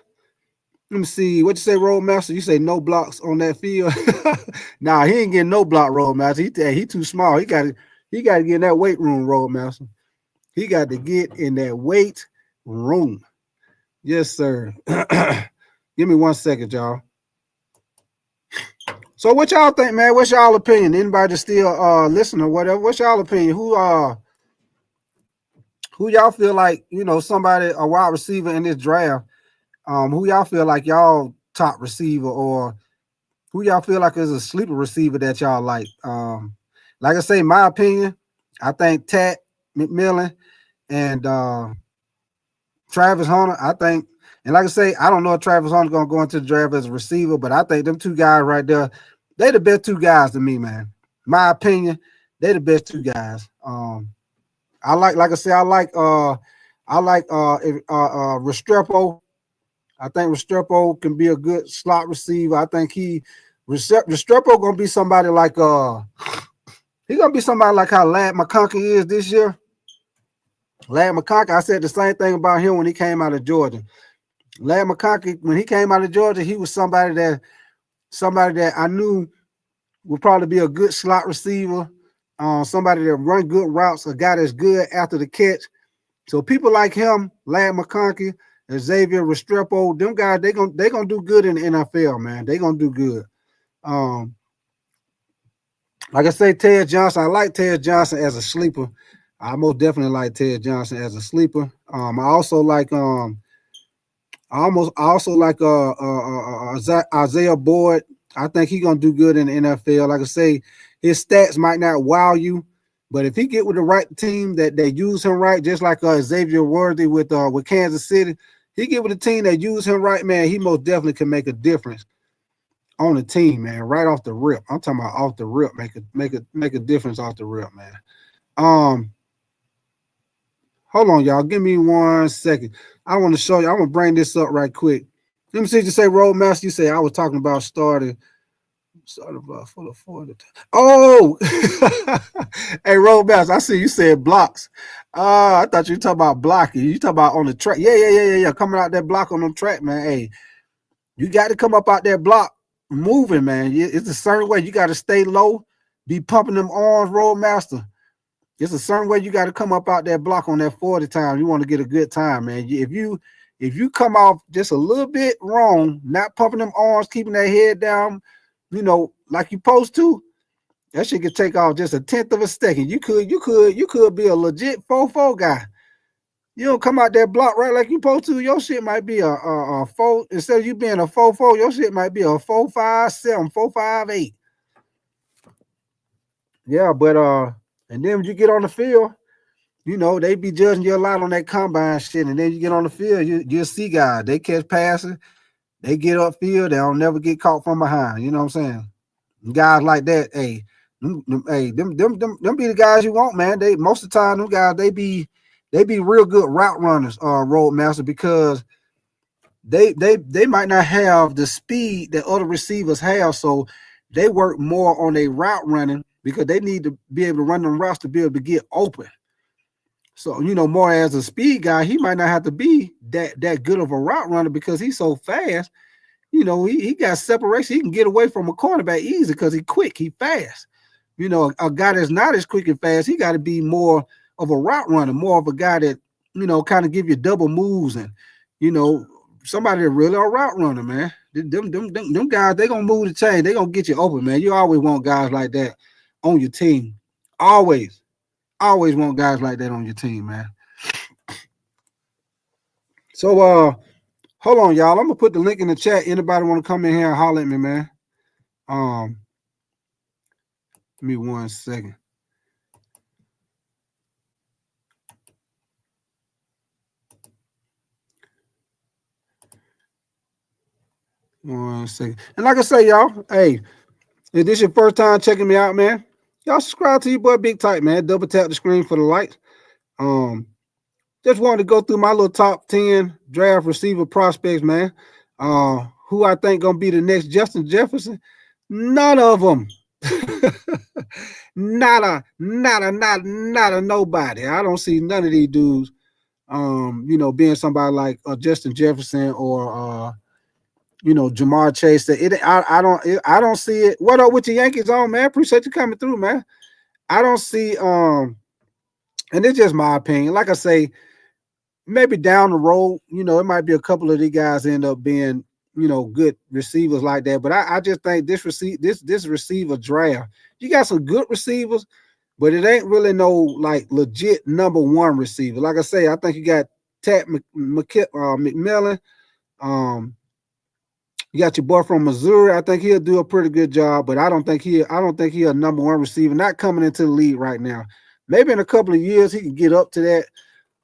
Let me see. What you say, Roadmaster? You say no blocks on that field? Nah, he ain't getting no block, Roadmaster. He too small. He got to get in that weight room, Roadmaster. He got to get in that weight room. Yes, sir. Give me 1 second, y'all. So what y'all think, man? What's y'all opinion? Anybody still listen or whatever? What's y'all opinion? Who y'all feel like, you know, somebody, a wide receiver in this draft, who y'all feel like y'all top receiver, or who y'all feel like is a sleeper receiver that y'all like? Like I say, my opinion, I think Tat McMillan and Travis Hunter, I think, and like I say, I don't know if Travis Hunter gonna go into the draft as a receiver, but I think them 2 guys right there, they the best 2 guys to me, man. My opinion, they the best 2 guys. I like Restrepo. I think Restrepo can be a good slot receiver. I think Restrepo gonna be somebody like he gonna be somebody like how Ladd McConkey is this year. Ladd McConkey, I said the same thing about him when he came out of Georgia. Larry McConkey, when he came out of Georgia, he was somebody that I knew would probably be a good slot receiver, somebody that run good routes, a guy that's good after the catch. So people like him, Larry McConkey, Xavier Restrepo, them guys, they gonna do good in the NFL, man. They gonna do good. Like I say, Ted Johnson, I like Ted Johnson as a sleeper. I most definitely like Ted Johnson as a sleeper. I also like Isaiah Boyd. I think he's gonna do good in the NFL. Like I say, his stats might not wow you, but if he get with the right team that they use him right, just like Xavier Worthy with Kansas City, he get with a team that use him right, man. He most definitely can make a difference on the team, man. Right off the rip. I'm talking about off the rip, make a difference off the rip, man. Hold on, y'all. Give me 1 second. I want to show you. I'm gonna bring this up right quick. Let me see. You say Roadmaster. You say I was talking about starting for the 40. Oh, hey Roadmaster. I see you said blocks. I thought you were talking about blocking. You talking about on the track? Yeah. Coming out that block on the track, man. Hey, you got to come up out that block moving, man. It's a certain way. You got to stay low, be pumping them arms, Roadmaster. It's a certain way you got to come up out that block on that 40 time. You want to get a good time, man. If you come off just a little bit wrong, not pumping them arms, keeping that head down, like you supposed to, that shit could take off just a tenth of a second. You could be a legit 4-4 guy. You don't come out that block right like you supposed to. Your shit might be a 4. Instead of you being a 4-4, your shit might be a 4-5-7, 4-5-8. Yeah, but and then when you get on the field, they be judging you a lot on that combine shit. And then you get on the field, you'll see guys. They catch passes, they get upfield, they don't never get caught from behind. You know what I'm saying? Guys like that, hey, them be the guys you want, man. They most of the time, them guys, they be real good route runners, Roadmaster, because they might not have the speed that other receivers have, so they work more on their route running because they need to be able to run them routes to be able to get open. So, more as a speed guy, he might not have to be that good of a route runner because he's so fast. He got separation. He can get away from a cornerback easy because he's quick, he fast. A guy that's not as quick and fast, he got to be more of a route runner, more of a guy that, kind of give you double moves and, somebody that really a route runner, man. Them guys, they going to move the chain. They going to get you open, man. You always want guys like that on your team. Always want guys like that on your team, man. So, hold on, y'all. I'm gonna put the link in the chat. Anybody want to come in here and holler at me, man? Give me 1 second. One second. And like I say, y'all, hey, if this your first time checking me out, man, y'all subscribe to your boy Big Type, man. Double tap the screen for the likes. Just wanted to go through my little top 10 draft receiver prospects, man. Who I think gonna be the next Justin Jefferson? None of them. not a nobody. I don't see none of these dudes. Being somebody like Justin Jefferson or Jamar Chase. I don't see it. What up with the Yankees on, man? Appreciate you coming through, man. I don't see and it's just my opinion. Like I say, maybe down the road, it might be a couple of these guys end up being, good receivers like that. But I just think this receiver draft, you got some good receivers, but it ain't really no like legit number one receiver. Like I say, I think you got Tat McMillan. You got your boy from Missouri. I think he'll do a pretty good job, but I don't think he's a number one receiver. Not coming into the league right now. Maybe in a couple of years he can get up to that.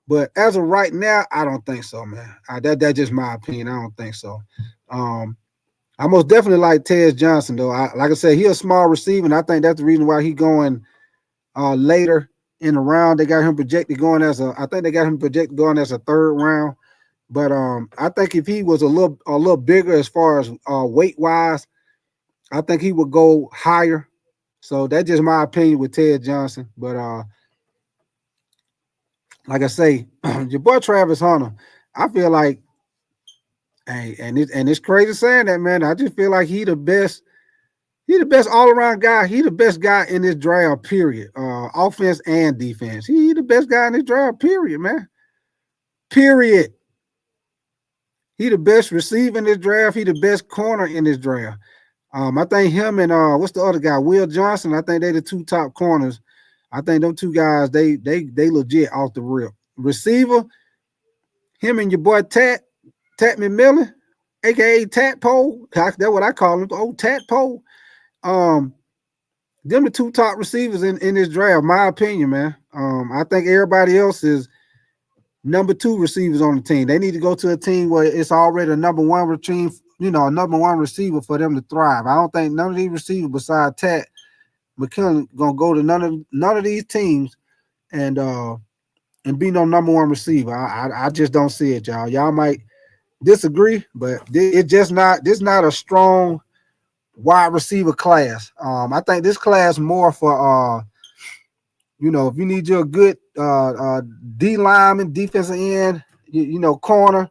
But as of right now, I don't think so, man. That's just my opinion. I don't think so. I most definitely like Ted Johnson, though. Like I said, he's a small receiver, and I think that's the reason why he's going later in the round. They got him projected going as a third round. But I think if he was a little bigger as far as weight wise, I think he would go higher. So that's just my opinion with Ted Johnson. But like I say, your boy Travis Hunter, I feel like Hey, and it's crazy saying that, man. I just feel like he the best. He the best all around guy. He the best guy in this draft. Period. Offense and defense. He the best guy in this draft. Period, man. Period. He the best receiver in this draft. He the best corner in this draft. I think him and what's the other guy? Will Johnson. I think they the two top corners. I think them two guys, they legit off the rip. Receiver, him and your boy Tat McMillan, aka Tadpole. That's what I call him, the old Tadpole. Them the two top receivers in this draft, my opinion, man. I think everybody else is number two receivers on the team. They need to go to a team where it's already a number one team, a number one receiver for them to thrive. I don't think none of these receivers besides Tat McMillan gonna go to none of these teams and be no number one receiver. I just don't see it, y'all. Y'all might disagree, but it's just not a strong wide receiver class. I think this class more for if you need your good D lineman, defensive end, corner.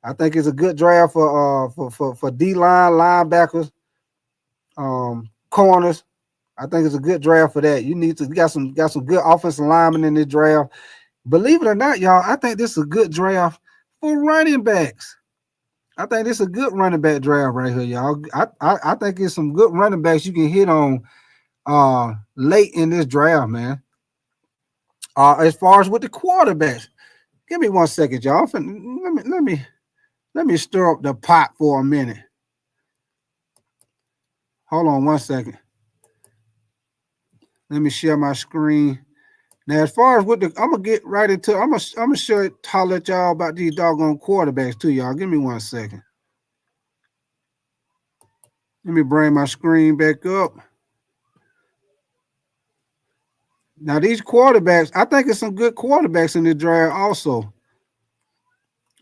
I think it's a good draft for D line linebackers, corners. I think it's a good draft for that. You got some good offensive linemen in this draft. Believe it or not, y'all, I think this is a good draft for running backs. I think this is a good running back draft right here, y'all. I think it's some good running backs you can hit on late in this draft, man. As far as with the quarterbacks, give me 1 second, y'all. Let me stir up the pot for a minute. Hold on 1 second. Let me share my screen. Now, as far as I'm gonna get right into. I'm gonna holler at y'all about these doggone quarterbacks too, y'all. Give me 1 second. Let me bring my screen back up. Now, these quarterbacks, I think it's some good quarterbacks in the draft also.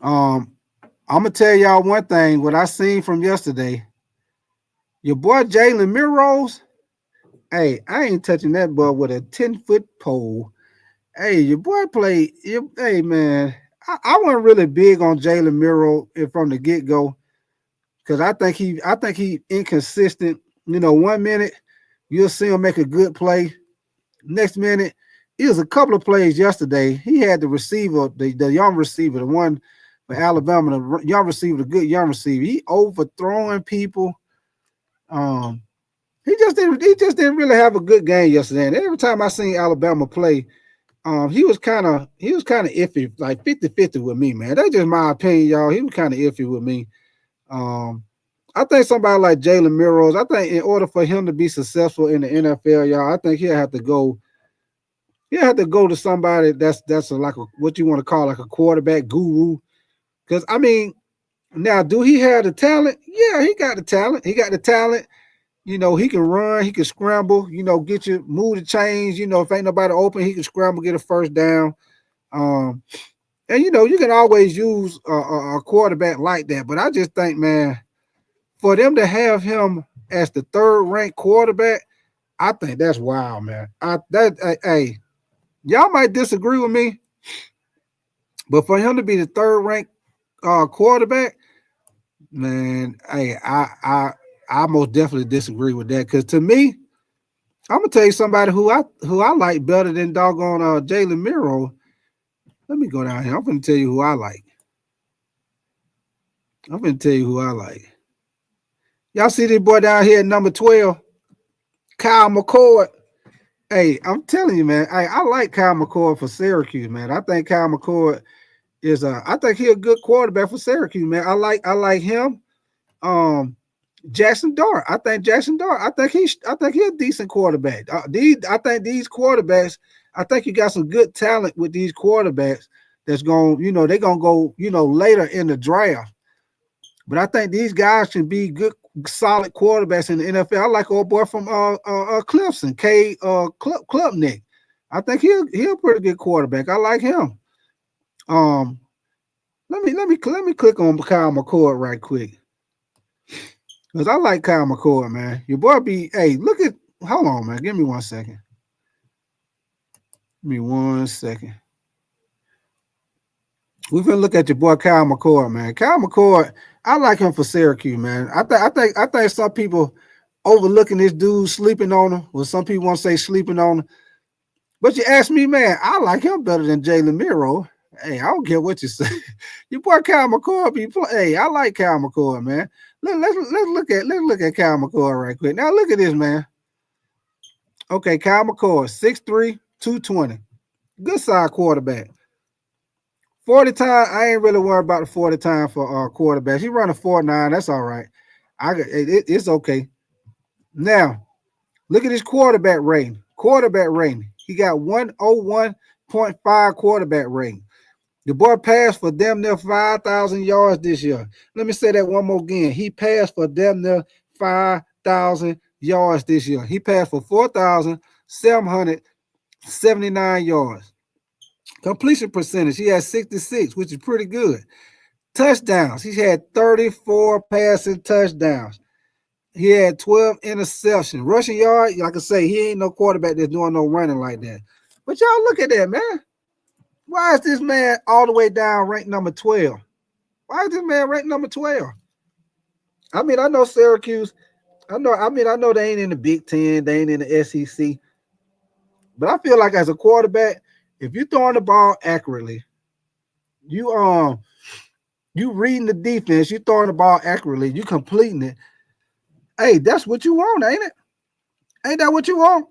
I'm gonna tell y'all one thing. What I seen from yesterday, your boy Jalen Milroe. Hey, I ain't touching that boy with a 10-foot pole. Hey, your boy played. Hey, man, I wasn't really big on Jalen Milroe from the get go because I think he inconsistent. 1 minute you'll see him make a good play. Next minute, it was a couple of plays yesterday. He had the receiver, the young receiver, the one for Alabama, the young receiver, the good young receiver. He overthrowing people. He just didn't really have a good game yesterday. And every time I seen Alabama play, he was kind of iffy, like 50-50 with me, man. That's just my opinion, y'all. He was kind of iffy with me. I think somebody like Jalen Milroe, I think in order for him to be successful in the NFL, y'all, I think he'll have to go to somebody that's what you want to call like a quarterback guru. Because I mean, now do he have the talent? Yeah, he got the talent. He can run, he can scramble, move the chains, if ain't nobody open, he can scramble, get a first down. And you can always use a quarterback like that. But I just think, man, for them to have him as the third ranked quarterback, I think that's wild, man. Hey, y'all might disagree with me, but for him to be the third ranked quarterback, man, hey, I most definitely disagree with that. Because to me, I'm gonna tell you somebody who I like better than doggone Jalen Milroe. Let me go down here. I'm gonna tell you who I like. Y'all see this boy down here at number 12, Kyle McCord. Hey, I'm telling you, man. I like Kyle McCord for Syracuse, man. I think Kyle McCord is I think he's a good quarterback for Syracuse, man. I like him. Jackson Dart. I think he's a decent quarterback. I think these quarterbacks, I think you got some good talent with these quarterbacks that's going, they're going to go, later in the draft. But I think these guys should be good, solid quarterbacks in the NFL. I like old boy from Clemson, Klubnik. I think he'll pretty good quarterback. I like him. Let me click on Kyle McCord right quick. Because I like Kyle McCord, man. Your boy hold on, man. Give me 1 second. We're gonna look at your boy Kyle McCord, man. Kyle McCord, I like him for Syracuse, man. I think some people overlooking this dude, sleeping on him. Well, some people want to say sleeping on him. But you ask me, man, I like him better than Jalen Miro. Hey, I don't care what you say. Your boy Kyle McCord, hey, I like Kyle McCord, man. Let's look at Kyle McCord right quick. Now look at this, man. Okay, Kyle McCord, 6'3", 220. Good side quarterback. 40 time, I ain't really worried about the 40 time for quarterbacks. He run a 4.9, that's all right. It's okay. Now, look at his quarterback rating. He got 101.5 quarterback rating. The boy passed for damn near 5,000 yards this year. Let me say that one more again. He passed for damn near 5,000 yards this year. He passed for 4,779 yards. Completion percentage, he had 66, which is pretty good. Touchdowns, he had 34 passing touchdowns. He had 12 interceptions. Rushing yard, like I say, he ain't no quarterback that's doing no running like that. But y'all look at that, man. Why is this man all the way down ranked number 12? Why is this man ranked number 12? I mean, I know Syracuse. I know they ain't in the Big Ten. They ain't in the SEC. But I feel like as a quarterback, if you're throwing the ball accurately, you reading the defense, you throwing the ball accurately, you completing it. Hey, that's what you want, ain't it? Ain't that what you want?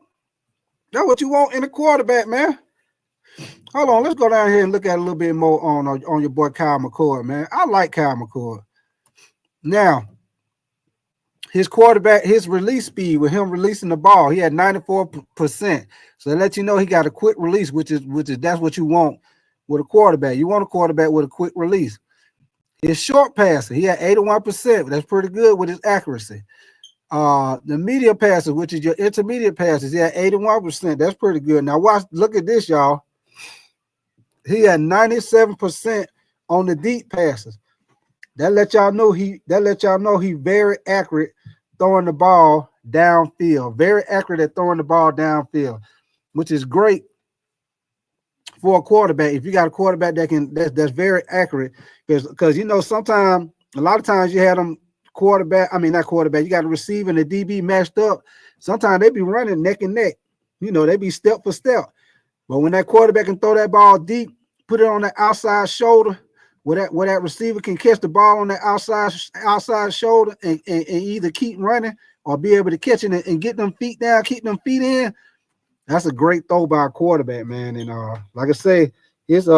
That's what you want in a quarterback, man. Hold on, let's go down here and look at a little bit more on your boy Kyle McCord, man. I like Kyle McCord. Now, his quarterback, his release speed with him releasing the ball, he had 94%. So that lets you know he got a quick release, which is that's what you want with a quarterback. You want a quarterback with a quick release. His short passer, he had 81%. That's pretty good with his accuracy. The medium passes, which is your intermediate passes, he had 81%. That's pretty good. Now look at this, y'all. He had 97% on the deep passes. That let y'all know he very accurate throwing the ball downfield. Very accurate at throwing the ball downfield, which is great for a quarterback. If you got a quarterback that's very accurate, because you know sometimes a lot of times you had them you got a receiver and the DB matched up. Sometimes they be running neck and neck. You know, they be step for step. But when that quarterback can throw that ball deep, put it on the outside shoulder, where that receiver can catch the ball on that outside shoulder and either keep running or be able to catch it and get them feet down, keep them feet in. That's a great throw by a quarterback, man. And like I say, his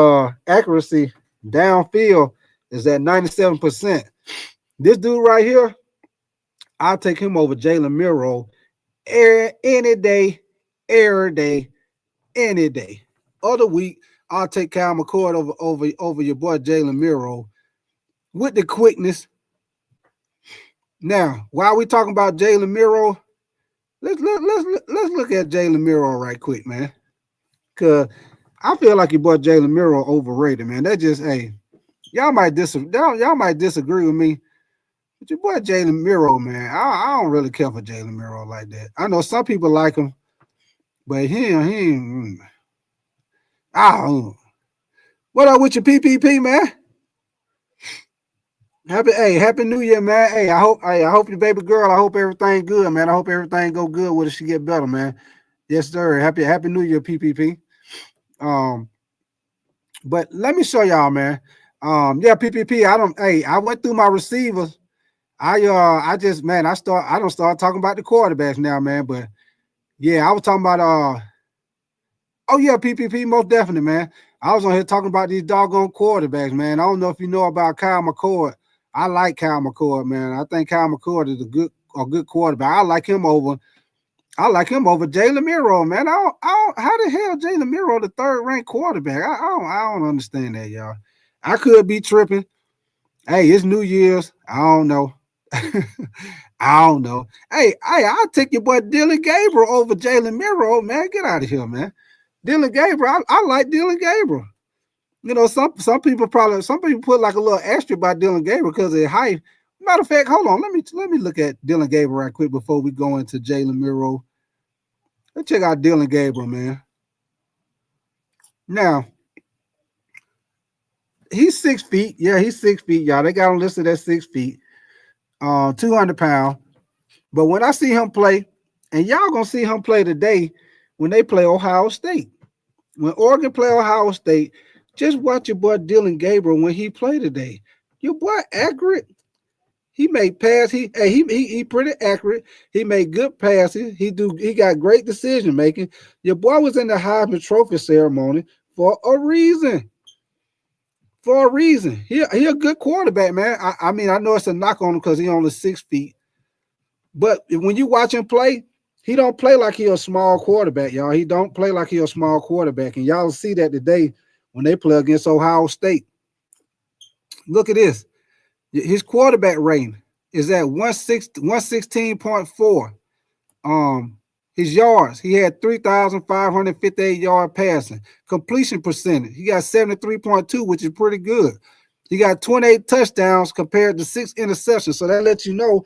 accuracy downfield is at 97%. This dude right here, I'll take him over Jalen Miro any day, every day, any day. Other week, I'll take Kyle McCord over your boy Jalen Miro with the quickness. Now, while we talking about Jalen Miro, let's look at Jalen Miro right quick, man. Cause I feel like your boy Jalen Miro overrated, man. That just y'all might disagree with me. But your boy Jalen Miro, man, I don't really care for Jalen Miro like that. I know some people like him, but he ain't. What up with your PPP, man? Happy New Year, man. Hey, I hope your baby girl, I hope everything good, man. I hope everything go good with her. She get better, man. Yes, sir. Happy New Year, PPP. But let me show y'all, man. PPP. I went through my receivers. I don't start talking about the quarterbacks now, man. But yeah, I was talking about PPP, most definitely, man. I was on here talking about these doggone quarterbacks, man. I don't know if you know about Kyle McCord. I like Kyle McCord, man. I think Kyle McCord is a good quarterback. I like him over Jalen Miro, man. How the hell Jalen Miro the third ranked quarterback? I don't understand that, y'all. I could be tripping. Hey, it's New Year's. I don't know. I don't know. Hey, I'll take your boy Dylan Gabriel over Jalen Miro, man. Get out of here, man. Dylan Gabriel, I like Dylan Gabriel. You know, some people put like a little asterisk by Dylan Gabriel because of their height. Matter of fact, hold on. Let me look at Dylan Gabriel right quick before we go into Jalen Miro. Let's check out Dylan Gabriel, man. Now, he's 6 feet. Yeah, he's 6 feet, y'all. They got him listed at 6 feet, 200 pounds. But when I see him play, and y'all gonna see him play today when they play Ohio State. When Oregon play Ohio State, just watch your boy Dylan Gabriel when he played today. Your boy accurate. He made pass. He pretty accurate. He made good passes. He got great decision making. Your boy was in the Heisman Trophy ceremony for a reason. For a reason. He a good quarterback, man. I mean, I know it's a knock on him because he only 6 feet. But when you watch him play, he don't play like he a small quarterback, y'all. He don't play like he a small quarterback. And y'all see that today when they play against Ohio State. Look at this. His quarterback rating is at 116.4. His yards, he had 3,558 yard passing. Completion percentage, he got 73.2, which is pretty good. He got 28 touchdowns compared to 6 interceptions. So that lets you know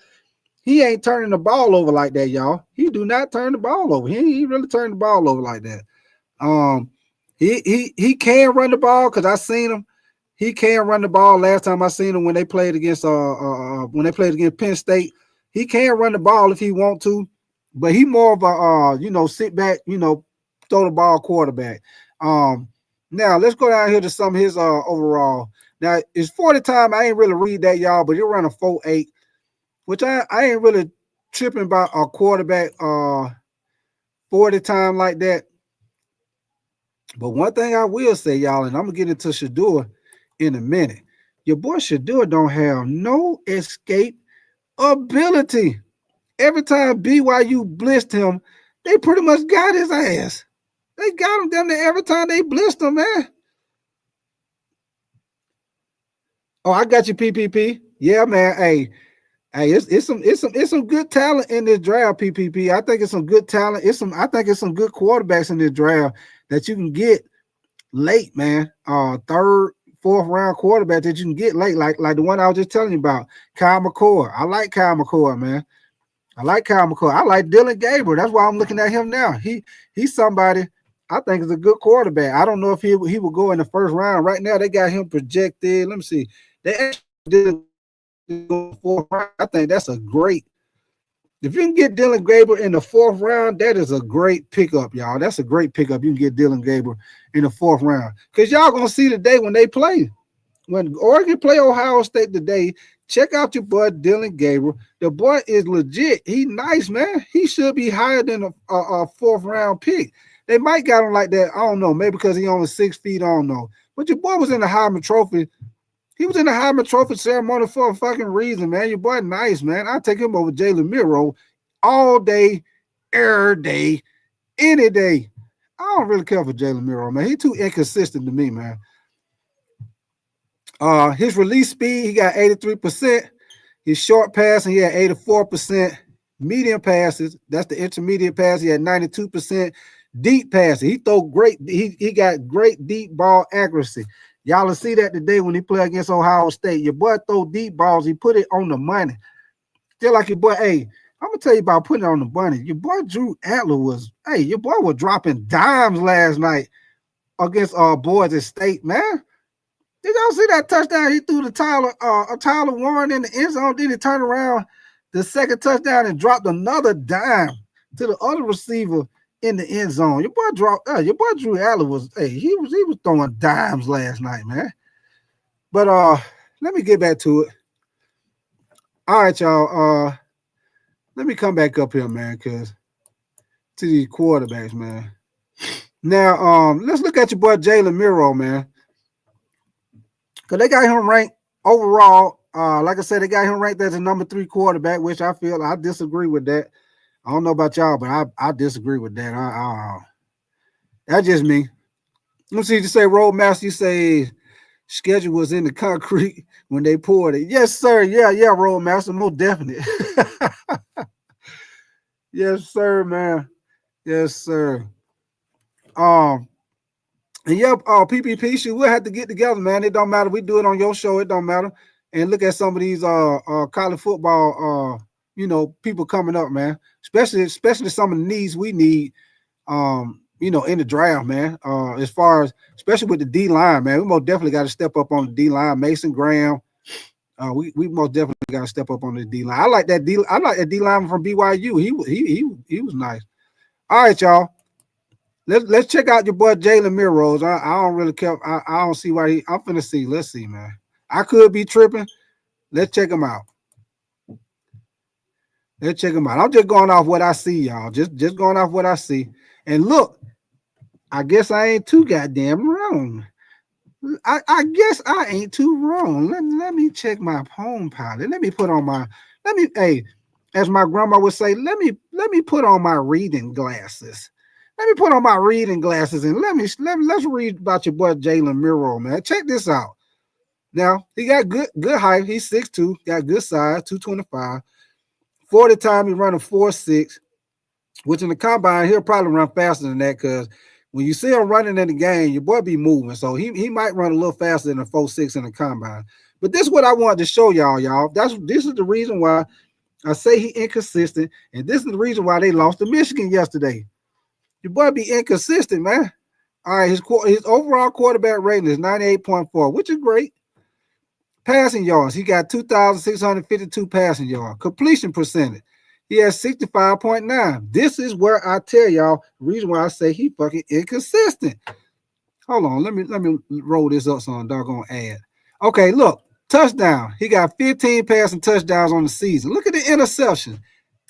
he ain't turning the ball over like that, y'all. He do not turn the ball over. He really turned the ball over like that. He can run the ball because I seen him. He can run the ball. Last time I seen him when they played against Penn State, he can run the ball if he want to, but he more of a sit back, throw the ball quarterback. Now let's go down here to some of his overall. Now it's 40 time. I ain't really read that, y'all, but he'll run a 4.8, which I ain't really tripping about a quarterback 40 time like that. But one thing I will say, y'all, and I'm gonna get into Shedeur in a minute. Your boy Shedeur don't have no escape ability. Every time BYU blitzed him, they pretty much got his ass. They got him down there every time they blitzed him, man. Oh, I got you, PPP. Yeah, man. Hey, it's some good talent in this draft, PPP. I think it's some good talent. I think it's some good quarterbacks in this draft that you can get late, man. Third, fourth round quarterback that you can get late, like the one I was just telling you about, Kyle McCord. I like Kyle McCord, man. I like Kyle McCord. I like Dylan Gabriel. That's why I'm looking at him now. He's somebody I think is a good quarterback. I don't know if he will go in the first round. Right now, they got him projected. Let me see. They actually did the fourth round. I think that's a great. If you can get Dylan Gabriel in the fourth round, that is a great pickup, y'all. That's a great pickup. You can get Dylan Gabriel in the fourth round. Because y'all going to see today when they play. When Oregon play Ohio State today, check out your boy Dylan Gabriel. The boy is legit. He nice, man. He should be higher than a fourth round pick. They might got him like that. I don't know. Maybe because he only 6 feet. I don't know. But your boy was in the Heisman Trophy. He was in the Heisman Trophy ceremony for a fucking reason, man. Your boy nice, man. I'll take him over Jalen Milroe all day, every day, any day. I don't really care for Jalen Milroe, man. He too inconsistent to me, man. His release speed, he got 83%. His short passing, he had 84%. Medium passes, that's the intermediate pass, he had 92%. Deep passing, he throw great. He got great deep ball accuracy. Y'all will see that today when he play against Ohio State. Your boy throw deep balls. He put it on the money. Just like your boy, hey, I'm going to tell you about putting it on the money. Your boy Drew Adler your boy was dropping dimes last night against Boise State, man. Did y'all see that touchdown he threw to Tyler Warren in the end zone? Then he turned around the second touchdown and dropped another dime to the other receiver in the end zone. Your boy Drew Adler was throwing dimes last night, man. But let me get back to it. All right, y'all. Let me come back up here, man, because to these quarterbacks, man. Now, let's look at your boy Jalen Milroe, man. Because they got him ranked overall. Like I said, they got him ranked as a number 3 quarterback, which I feel I disagree with that. I don't know about y'all, but I disagree with that. That's just me. Let me see. You say Roadmaster, you say schedule was in the concrete when they poured it. Yes, sir. Yeah, Roadmaster, most definite. Yes, sir, man. Yes, sir. And PPP, we'll have to get together, man. It don't matter. We do it on your show. It don't matter. And look at some of these college football people coming up, man. Especially some of the needs we need you know, in the draft, man. As far as especially with the D line, man, we most definitely got to step up on the D line. Mason Graham, we most definitely got to step up on the D line. I like that D. I like that D line from BYU. He was nice. All right, y'all. Let's check out your boy Jalen Milroe. I don't really care. I don't see why I'm finna see. Let's see, man. I could be tripping. Let's check him out. Let's check him out. I'm just going off what I see, y'all. Just going off what I see. And look, I guess I ain't too goddamn wrong. I guess I ain't too wrong. Let me check my home pilot. Let me put on my as my grandma would say, let me put on my reading glasses. Let me put on my reading glasses and let's read about your boy Jalen Milroe, man. Check this out. Now he got good height. He's 6'2", got good size, 225. 40 time he running 4.6, which in the combine he'll probably run faster than that because when you see him running in the game, your boy be moving. So he might run a little faster than a 4.6 in the combine. But this is what I wanted to show y'all. This is the reason why I say he inconsistent, and this is the reason why they lost to Michigan yesterday. Your boy be inconsistent, man. All right, his overall quarterback rating is 98.4, which is great. Passing yards, he got 2,652 passing yards. Completion percentage, he has 65.9. This is where I tell y'all the reason why I say he fucking inconsistent. Hold on, let me roll this up so I'm doggone ad. Okay, look, touchdown. He got 15 passing touchdowns on the season. Look at the interception.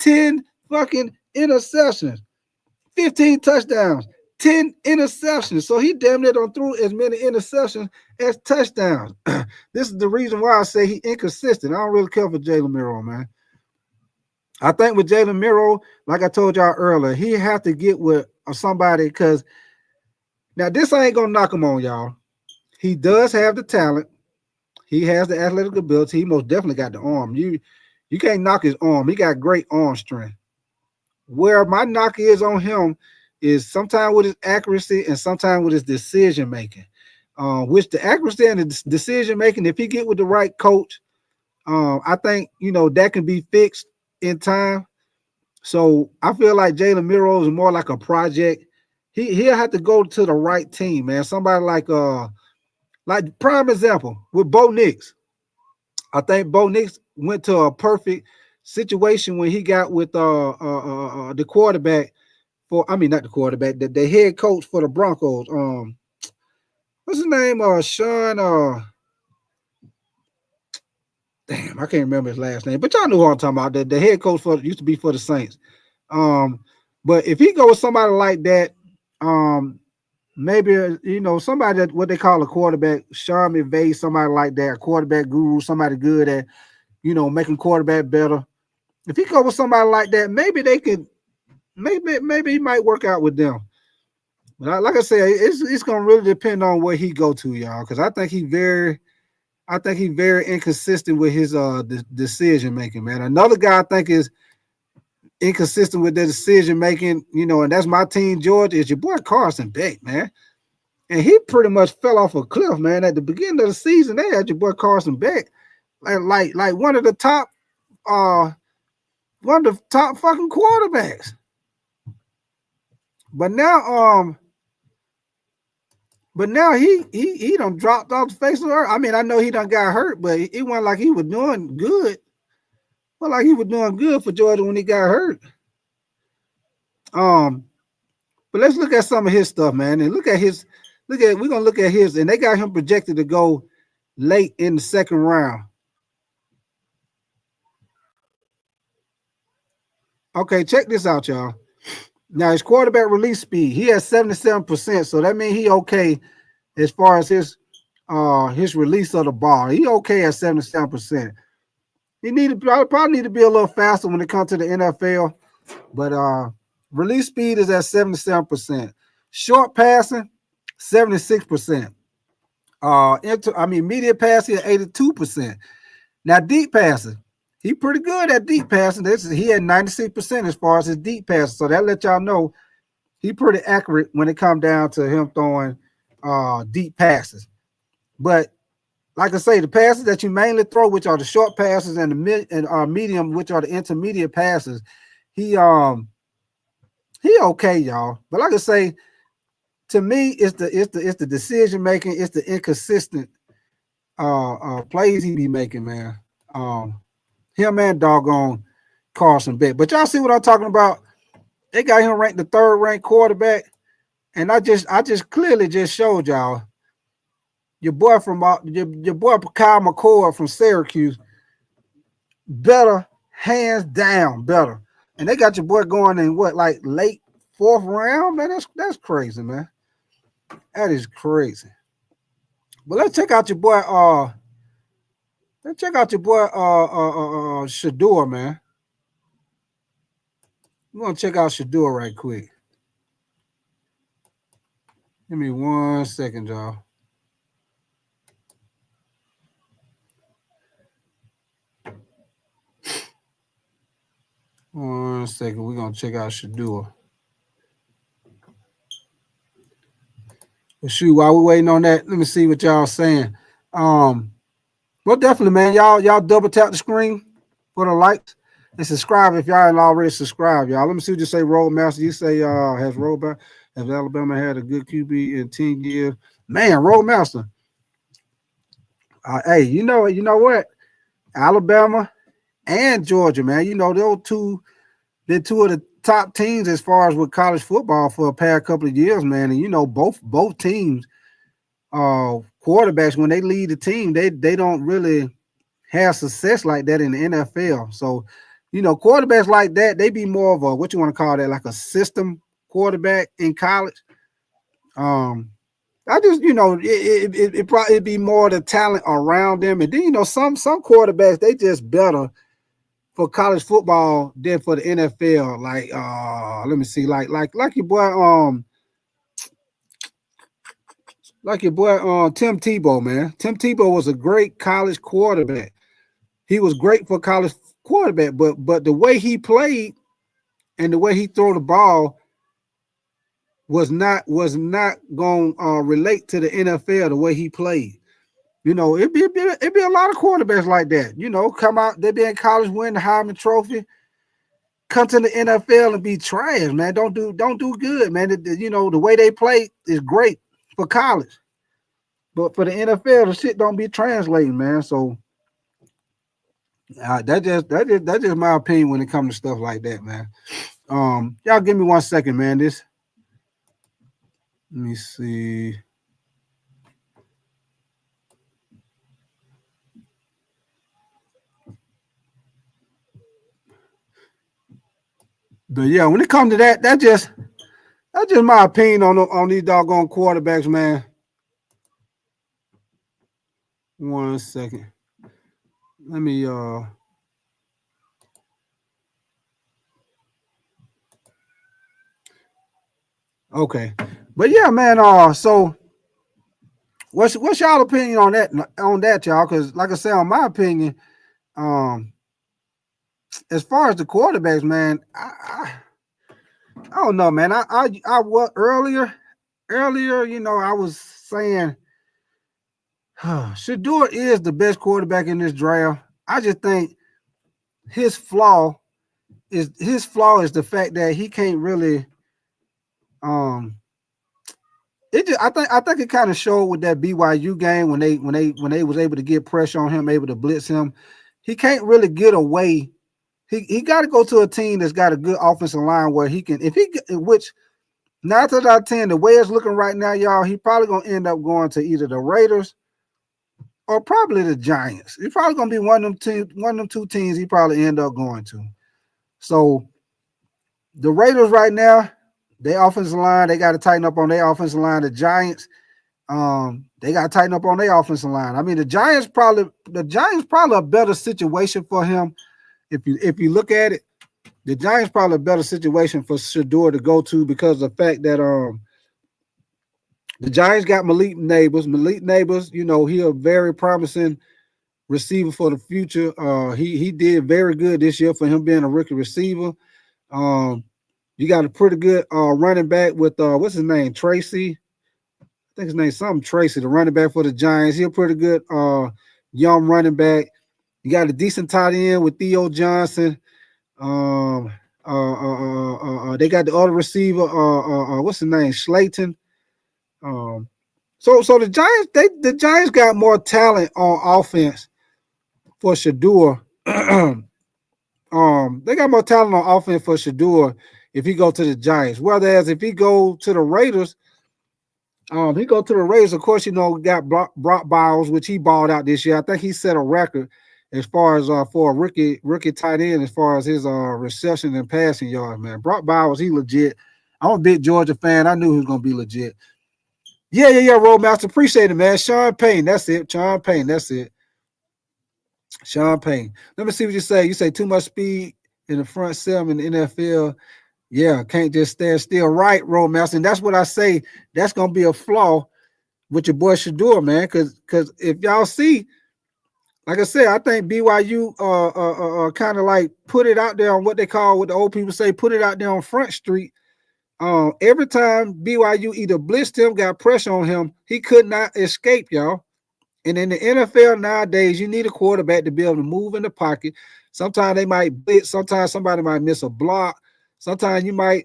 10 fucking interceptions. 15 touchdowns. 10 interceptions. So he damn near don't throw as many interceptions as touchdowns. This is the reason why I say he inconsistent. I don't really care for Jalen Milroe, man. I think with Jalen Milroe, like I told y'all earlier, he have to get with somebody because now this I ain't gonna knock him on, y'all. He does have the talent. He has the athletic ability. He most definitely got the arm. You can't knock his arm. He got great arm strength. Where my knock is on him is sometimes with his accuracy and sometimes with his decision making. Which the accuracy and the decision making, if he get with the right coach, I think that can be fixed in time. So I feel like Jalen Milroe is more like a project. He'll have to go to the right team, man. Somebody like prime example with Bo Nix. I think Bo Nix went to a perfect situation when he got with the quarterback not the quarterback, the head coach for the Broncos. What's his name? Sean. Damn, I can't remember his last name, but y'all know who I'm talking about. The head coach used to be for the Saints. But if he goes with somebody like that, maybe somebody that what they call a quarterback, Sean McVay, somebody like that, a quarterback guru, somebody good at making quarterback better. If he go with somebody like that, maybe they could, maybe he might work out with them. But like I said, it's gonna really depend on where he go to, y'all, because I think he's very inconsistent with his decision making, man. Another guy I think is inconsistent with their decision making, and that's my team, Georgia, is your boy Carson Beck, man. And he pretty much fell off a cliff, man. At the beginning of the season, they had your boy Carson Beck, like one of the top fucking quarterbacks. But now he done dropped off the face of the earth. I mean, I know he done got hurt, but it wasn't like he was doing good. Well, like he was doing good for Georgia when he got hurt. But let's look at some of his stuff, man, and we're gonna look at his, and they got him projected to go late in the second round. Okay, check this out, y'all. Now his quarterback release speed, he has 77%, so that means he okay as far as his release of the ball. He okay at 77%. He probably need to be a little faster when it comes to the NFL, but release speed is at 77%. Short passing, 76%. Immediate passing at 82%. Now deep passing, he pretty good at deep passing. He had 96% as far as his deep passing. So that let y'all know he pretty accurate when it comes down to him throwing deep passes. But like I say, the passes that you mainly throw, which are the short passes and the medium, which are the intermediate passes, he okay, y'all. But like I say, to me, it's the decision making, it's the inconsistent plays he be making, man. Him and doggone Carson Beck. But y'all see what I'm talking about? They got him ranked the 3rd ranked quarterback, and I just clearly just showed y'all your boy from your boy Kyle McCord from Syracuse better, hands down better. And they got your boy going in what, like late 4th round, man. That's crazy, man. That is crazy. But let's check out your boy. Let's check out your boy Shedeur, man. We're gonna check out Shedeur right quick. Give me 1 second, y'all. One second. We're gonna check out Shedeur. But shoot, while we're waiting on that, let me see what y'all saying. Well, definitely, man. Y'all double tap the screen for the likes and subscribe if y'all ain't already subscribed, y'all. Let me see what you say, Roadmaster. You say has Alabama had a good QB in 10 years? Man, Roadmaster. Hey, you know what? Alabama and Georgia, man. You know, they're two of the top teams as far as with college football for a past couple of years, man. And you know, both teams, quarterbacks, when they lead the team, they don't really have success like that in the NFL. So, you know, quarterbacks like that, they be more of a, what you want to call that, like a system quarterback in college. I just, you know, it probably be more the talent around them. And then, you know, some quarterbacks, they just better for college football than for the NFL. Like, let me see, like your boy, Tim Tebow, man. Tim Tebow was a great college quarterback. He was great for college quarterback, but the way he played and the way he threw the ball was not going to relate to the NFL the way he played. You know, it'd be a lot of quarterbacks like that. You know, come out, they be in college, win the Heisman Trophy, come to the NFL and be trash, man. Don't do good, man. You know, the way they play is great for college, but for the NFL, the shit don't be translating, man. So that's just my opinion when it comes to stuff like that, man. Y'all give me 1 second, man. Let me see. But yeah, when it comes to that, that's just my opinion on these doggone quarterbacks, man. 1 second. Let me okay. But yeah, man, so what's y'all opinion on that, y'all? Because like I said, on my opinion, as far as the quarterbacks, man, I don't know, man. I what earlier, you know, I was saying Shedeur is the best quarterback in this draft. I just think his flaw is the fact that he can't really I think it kind of showed with that BYU game when they was able to get pressure on him, able to blitz him. He can't really get away. He got to go to a team that's got a good offensive line where he can, which 9 out of 10, the way it's looking right now, y'all, he probably gonna end up going to either the Raiders or probably the Giants. He's probably gonna be one of them two teams he probably end up going to. So the Raiders right now, their offensive line, they got to tighten up on their offensive line. The Giants, they got to tighten up on their offensive line. I mean, the Giants probably a better situation for him. If you look at it, the Giants probably a better situation for Shedeur to go to because of the fact that the Giants got Malik Neighbors. Malik Neighbors, you know, he a very promising receiver for the future. He did very good this year for him being a rookie receiver. You got a pretty good running back with what's his name? Tracy. I think his name's something Tracy, the running back for the Giants. He's a pretty good young running back. You got a decent tight end with Theo Johnson. They got the other receiver, what's his name? Slayton. So the Giants, the Giants got more talent on offense for Shedeur. They got more talent on offense for Shedeur if he go to the Giants. Whereas if he go to the Raiders, he go to the Raiders. Of course, got Brock Bowers, which he balled out this year. I think he set a record as far as for a rookie tight end as far as his reception and passing yards. Man, Brock Bowers, he legit. I'm a big Georgia fan. I knew he was gonna be legit. Yeah, Roadmaster. Appreciate it, man. Sean Payne, that's it. Sean Payne, that's it. Sean Payne. Let me see what you say. You say too much speed in the front seven in the NFL. Yeah, can't just stand still. Right, Roadmaster. And that's what I say. That's gonna be a flaw with your boy Shedeur, man. Because if y'all see, like I said, I think BYU kind of like put it out there on what they call, what the old people say, put it out there on Front Street. Every time BYU either blitzed him, got pressure on him, he could not escape, y'all. And in the NFL nowadays, you need a quarterback to be able to move in the pocket. Sometimes they might blitz. Sometimes somebody might miss a block. Sometimes you might,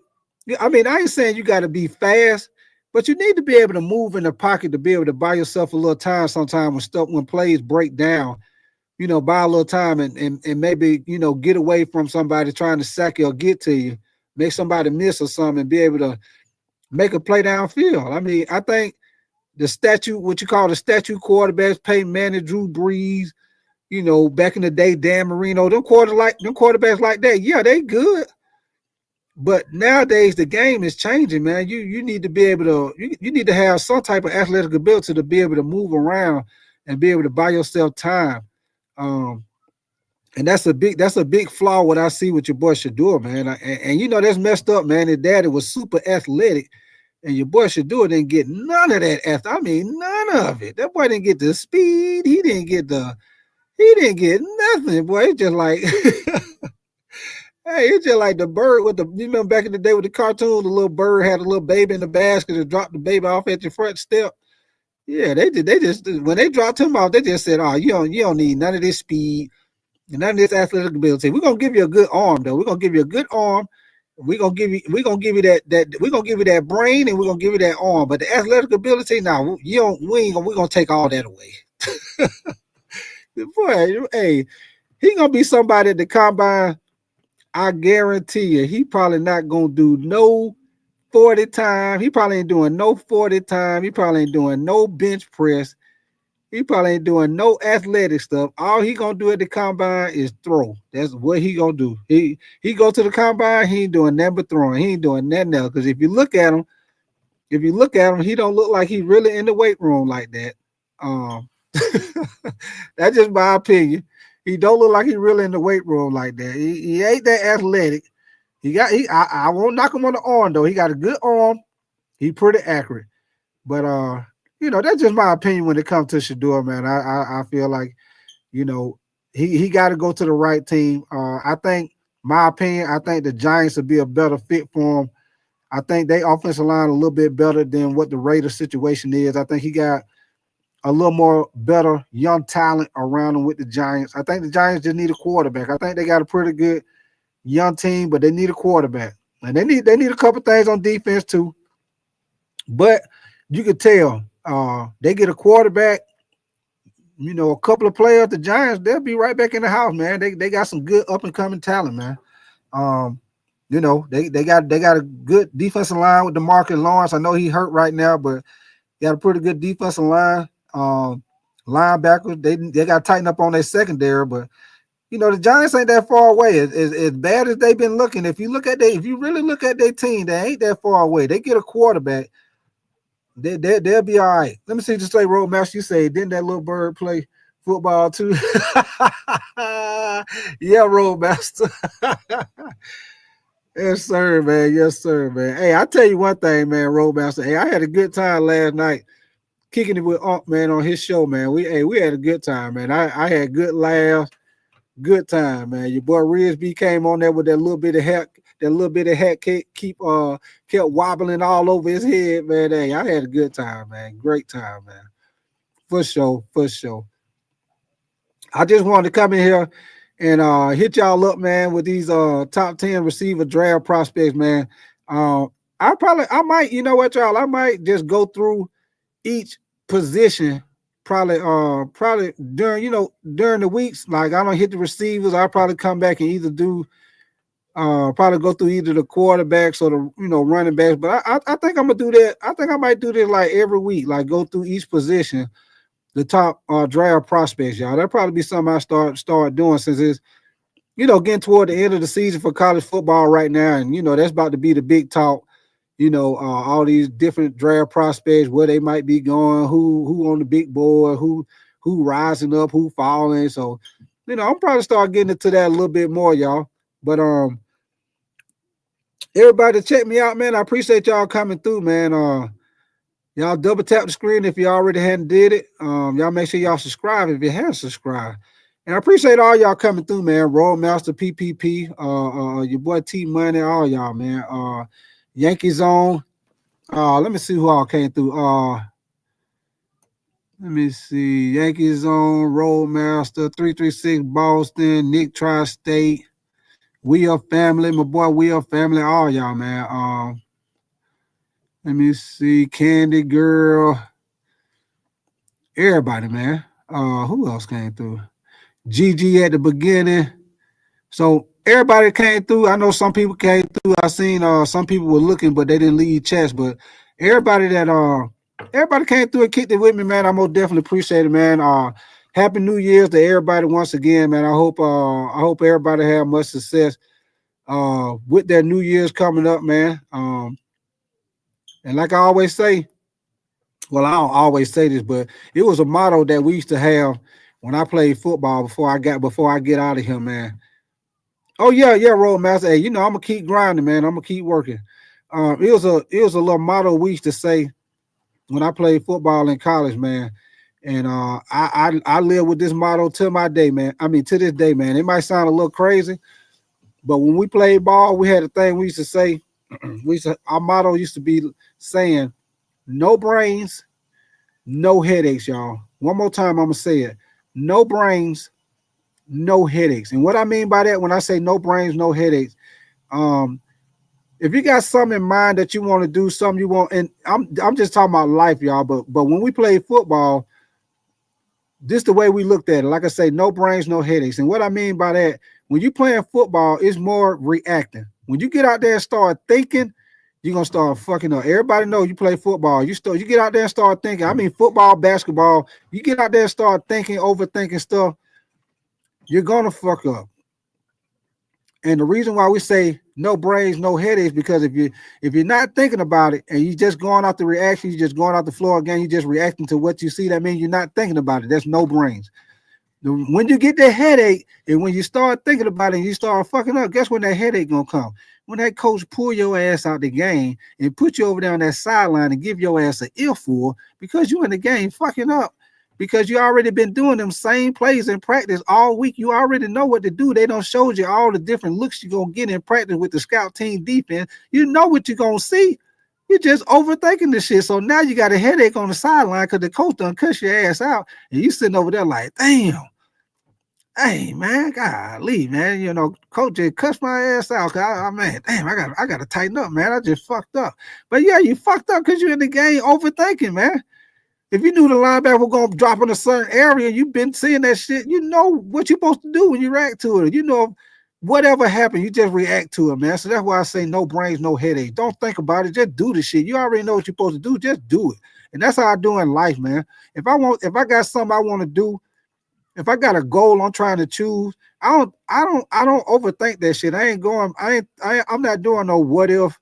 I mean, I ain't saying you got to be fast, but you need to be able to move in the pocket to be able to buy yourself a little time sometimes when plays break down, buy a little time and maybe, get away from somebody trying to sack you or get to you, make somebody miss or something and be able to make a play downfield. I mean, I think what you call the statue quarterbacks, Peyton Manning, Drew Brees, back in the day, Dan Marino, them quarterbacks like that, yeah, they good. But nowadays the game is changing, man. You need to be able to you need to have some type of athletic ability to be able to move around and be able to buy yourself time. And that's a big flaw what I see with your boy Shedeur, man. And that's messed up, man. His daddy was super athletic, and your boy Shedeur didn't get none of that. I mean, none of it. That boy didn't get the speed. He didn't get nothing, boy. It's just like hey, it's just like the bird with you remember back in the day with the cartoon, the little bird had a little baby in the basket and dropped the baby off at your front step. Yeah, they just when they dropped him off, they just said, "Oh, you don't need none of this speed and none of this athletic ability. We're gonna give you a good arm, though. We're gonna give you a good arm. We're gonna give you that brain, and we're gonna give you that arm. But the athletic ability, now we're gonna take all that away." Boy, hey, he gonna be somebody at the combine. I guarantee you, he probably not gonna do no 40 time. He probably ain't doing no 40 time. He probably ain't doing no bench press. He probably ain't doing no athletic stuff. All he gonna do at the combine is throw. That's what he gonna do. He go to the combine. He ain't doing nothing but throwing. He ain't doing nothing else. Because if you look at him, he don't look like he really in the weight room like that. That's just my opinion. He don't look like he really in the weight room like that. He ain't that athletic. I won't knock him on the arm though. He got a good arm. He pretty accurate. But that's just my opinion when it comes to Shedeur, man. I feel like, he got to go to the right team. I think the Giants would be a better fit for him. I think they offensive line a little bit better than what the Raiders situation is. I think he got a little more better young talent around him with the Giants. I think the Giants just need a quarterback. I think they got a pretty good young team, but they need a quarterback. And they need a couple things on defense too. But you could tell they get a quarterback, a couple of players, the Giants, they'll be right back in the house, man. They got some good up and coming talent, man. They got a good defensive line with DeMarcus Lawrence. I know he hurt right now, but got a pretty good defensive line. Linebackers, they got to tighten up on their secondary, but the Giants ain't that far away. As bad as they've been looking, if you really look at their team, they ain't that far away. They get a quarterback, they'll be all right. Let me see. Just say, Roadmaster, you say, didn't that little bird play football too? Yeah, Roadmaster. Yes, sir, man. Yes, sir, man. Hey, I tell you one thing, man, Roadmaster. Hey, I had a good time last night kicking it with Unc, man, on his show, man. We had a good time, man. I had good laughs, good time, man. Your boy Risby came on there with that little bit of hat kept wobbling all over his head, man. Hey, I had a good time, man. Great time, man. For sure. I just wanted to come in here and hit y'all up, man, with these top 10 receiver draft prospects, man. I might, you know what, y'all? I might just go through each position probably during the weeks. Like I don't hit the receivers. I'll probably come back and either do probably go through either the quarterbacks or the running backs. But I think I'm gonna do that. I think I might do this like every week, like go through each position, the top draft prospects, y'all. That'll probably be something I start doing since it's getting toward the end of the season for college football right now, and that's about to be the big talk. All these different draft prospects, where they might be going, who on the big board, who rising up, who falling. So, I'm probably start getting into that a little bit more, y'all. But everybody check me out, man. I appreciate y'all coming through, man. Y'all double tap the screen if you already hadn't did it. Y'all make sure y'all subscribe if you haven't subscribed. And I appreciate all y'all coming through, man. Roll Master PPP, your boy T Money, all y'all, man. Yankee Zone. Let me see who all came through. Let me see. Yankee Zone, Roadmaster, 336 Boston, Nick Tri-State, We Are Family, my boy We Are Family, all y'all, man. Let me see. Candy Girl. Everybody, man. Who else came through? GG at the beginning. So everybody came through. I know some people came through. I seen some people were looking, but they didn't leave chats. But everybody came through and kicked it with me, man. I most definitely appreciate it, man. Happy New Year's to everybody once again, man. I hope everybody have much success with their New Year's coming up, man. And like I always say, well, I don't always say this, but it was a motto that we used to have when I played football before I get out of here, man. Oh yeah, Roadmaster. Hey, I'm gonna keep grinding, man. I'm gonna keep working. It was a little motto we used to say when I played football in college, man. And I live with this motto till my day, man. I mean, to this day, man. It might sound a little crazy, but when we played ball, we had a thing we used to say. Our motto used to be saying, "No brains, no headaches, y'all." One more time, I'm gonna say it: no brains, no headaches. And what I mean by that, when I say no brains, no headaches, if you got something in mind that you want to do, something you want, and I'm just talking about life, y'all. But when we play football, this the way we looked at it. Like I say, no brains, no headaches. And what I mean by that, when you playing football, it's more reacting. When you get out there and start thinking, you're gonna start fucking up. Everybody know you play football. You get out there and start thinking. I mean, football, basketball. You get out there and start thinking, overthinking stuff. You're gonna fuck up. And the reason why we say no brains, no headaches, because if you're not thinking about it and you just going off the reaction, you just going off the floor again, you just reacting to what you see, that means you're not thinking about it. That's no brains. When you get that headache and when you start thinking about it and you start fucking up, guess when that headache gonna come? When that coach pull your ass out the game and put you over there on that sideline and give your ass an earful because you in the game fucking up. Because you already been doing them same plays in practice all week. You already know what to do. They don't show you all the different looks you're going to get in practice with the scout team defense. You know what you're going to see. You're just overthinking this shit. So now you got a headache on the sideline because the coach done cuss your ass out. And you sitting over there like, damn. Hey, man, golly, man. Coach just cussed my ass out. Man, damn, I got to tighten up, man. I just fucked up. But yeah, you fucked up because you're in the game overthinking, man. If you knew the linebacker was going to drop in a certain area, you've been seeing that shit, you know what you're supposed to do when you react to it. Whatever happened, you just react to it, man. So that's why I say no brains, no headaches. Don't think about it. Just do the shit. You already know what you're supposed to do. Just do it. And that's how I do in life, man. If I got something I want to do, if I got a goal I'm trying to choose, I don't overthink that shit. I'm not doing no what if.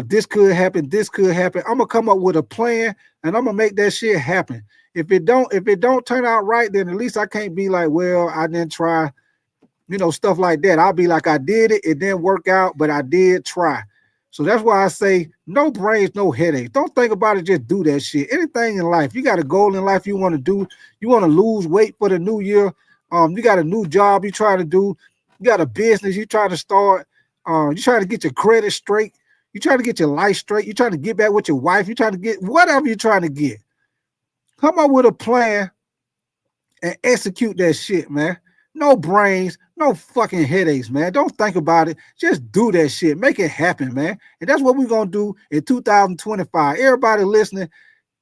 This could happen. I'm gonna come up with a plan and I'm gonna make that shit happen. If it don't turn out right, then at least I can't be like, well, I didn't try, stuff like that. I'll be like, I did it. It didn't work out, but I did try. So that's why I say no brains, no headaches. Don't think about it. Just do that shit. Anything in life, you got a goal in life you want to do. You want to lose weight for the new year. You got a new job you try to do. You got a business you try to start. You try to get your credit straight. You trying to get your life straight. You trying to get back with your wife. You trying to get whatever you're trying to get. Come up with a plan and execute that shit, man. No brains, no fucking headaches, man. Don't think about it. Just do that shit. Make it happen, man. And that's what we're gonna do in 2025. Everybody listening,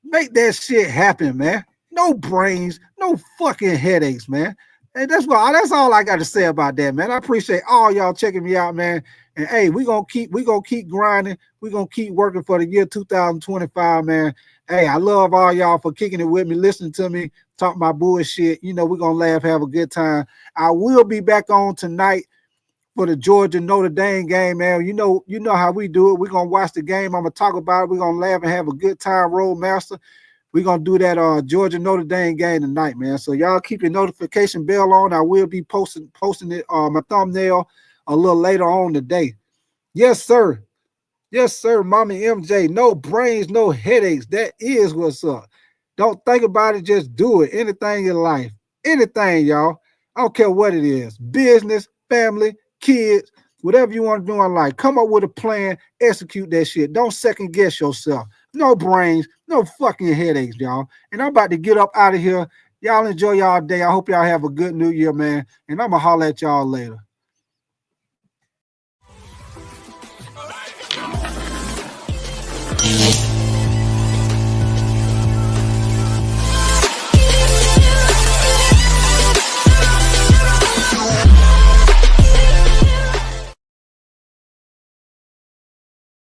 make that shit happen, man. No brains, no fucking headaches, man. And that's all I got to say about that, man. I appreciate all y'all checking me out, man. And hey, we're gonna keep grinding. We're gonna keep working for the year 2025, man. Hey, I love all y'all for kicking it with me, listening to me, talk my bullshit. You know, we're gonna laugh, have a good time. I will be back on tonight for the Georgia Notre Dame game, man. You know how we do it. We're gonna watch the game. I'm gonna talk about it. We're gonna laugh and have a good time, Roadmaster. We're gonna do that Georgia Notre Dame game tonight, man. So y'all keep your notification bell on. I will be posting it my thumbnail a little later on today. Yes, sir. Yes, sir. Mommy MJ. No brains, no headaches. That is what's up. Don't think about it, just do it. Anything in life. Anything, y'all. I don't care what it is. Business, family, kids, whatever you want to do in life. Come up with a plan, execute that shit. Don't second guess yourself. No brains, no fucking headaches, y'all. And I'm about to get up out of here. Y'all enjoy y'all day. I hope y'all have a good new year, man. And I'm going to holler at y'all later.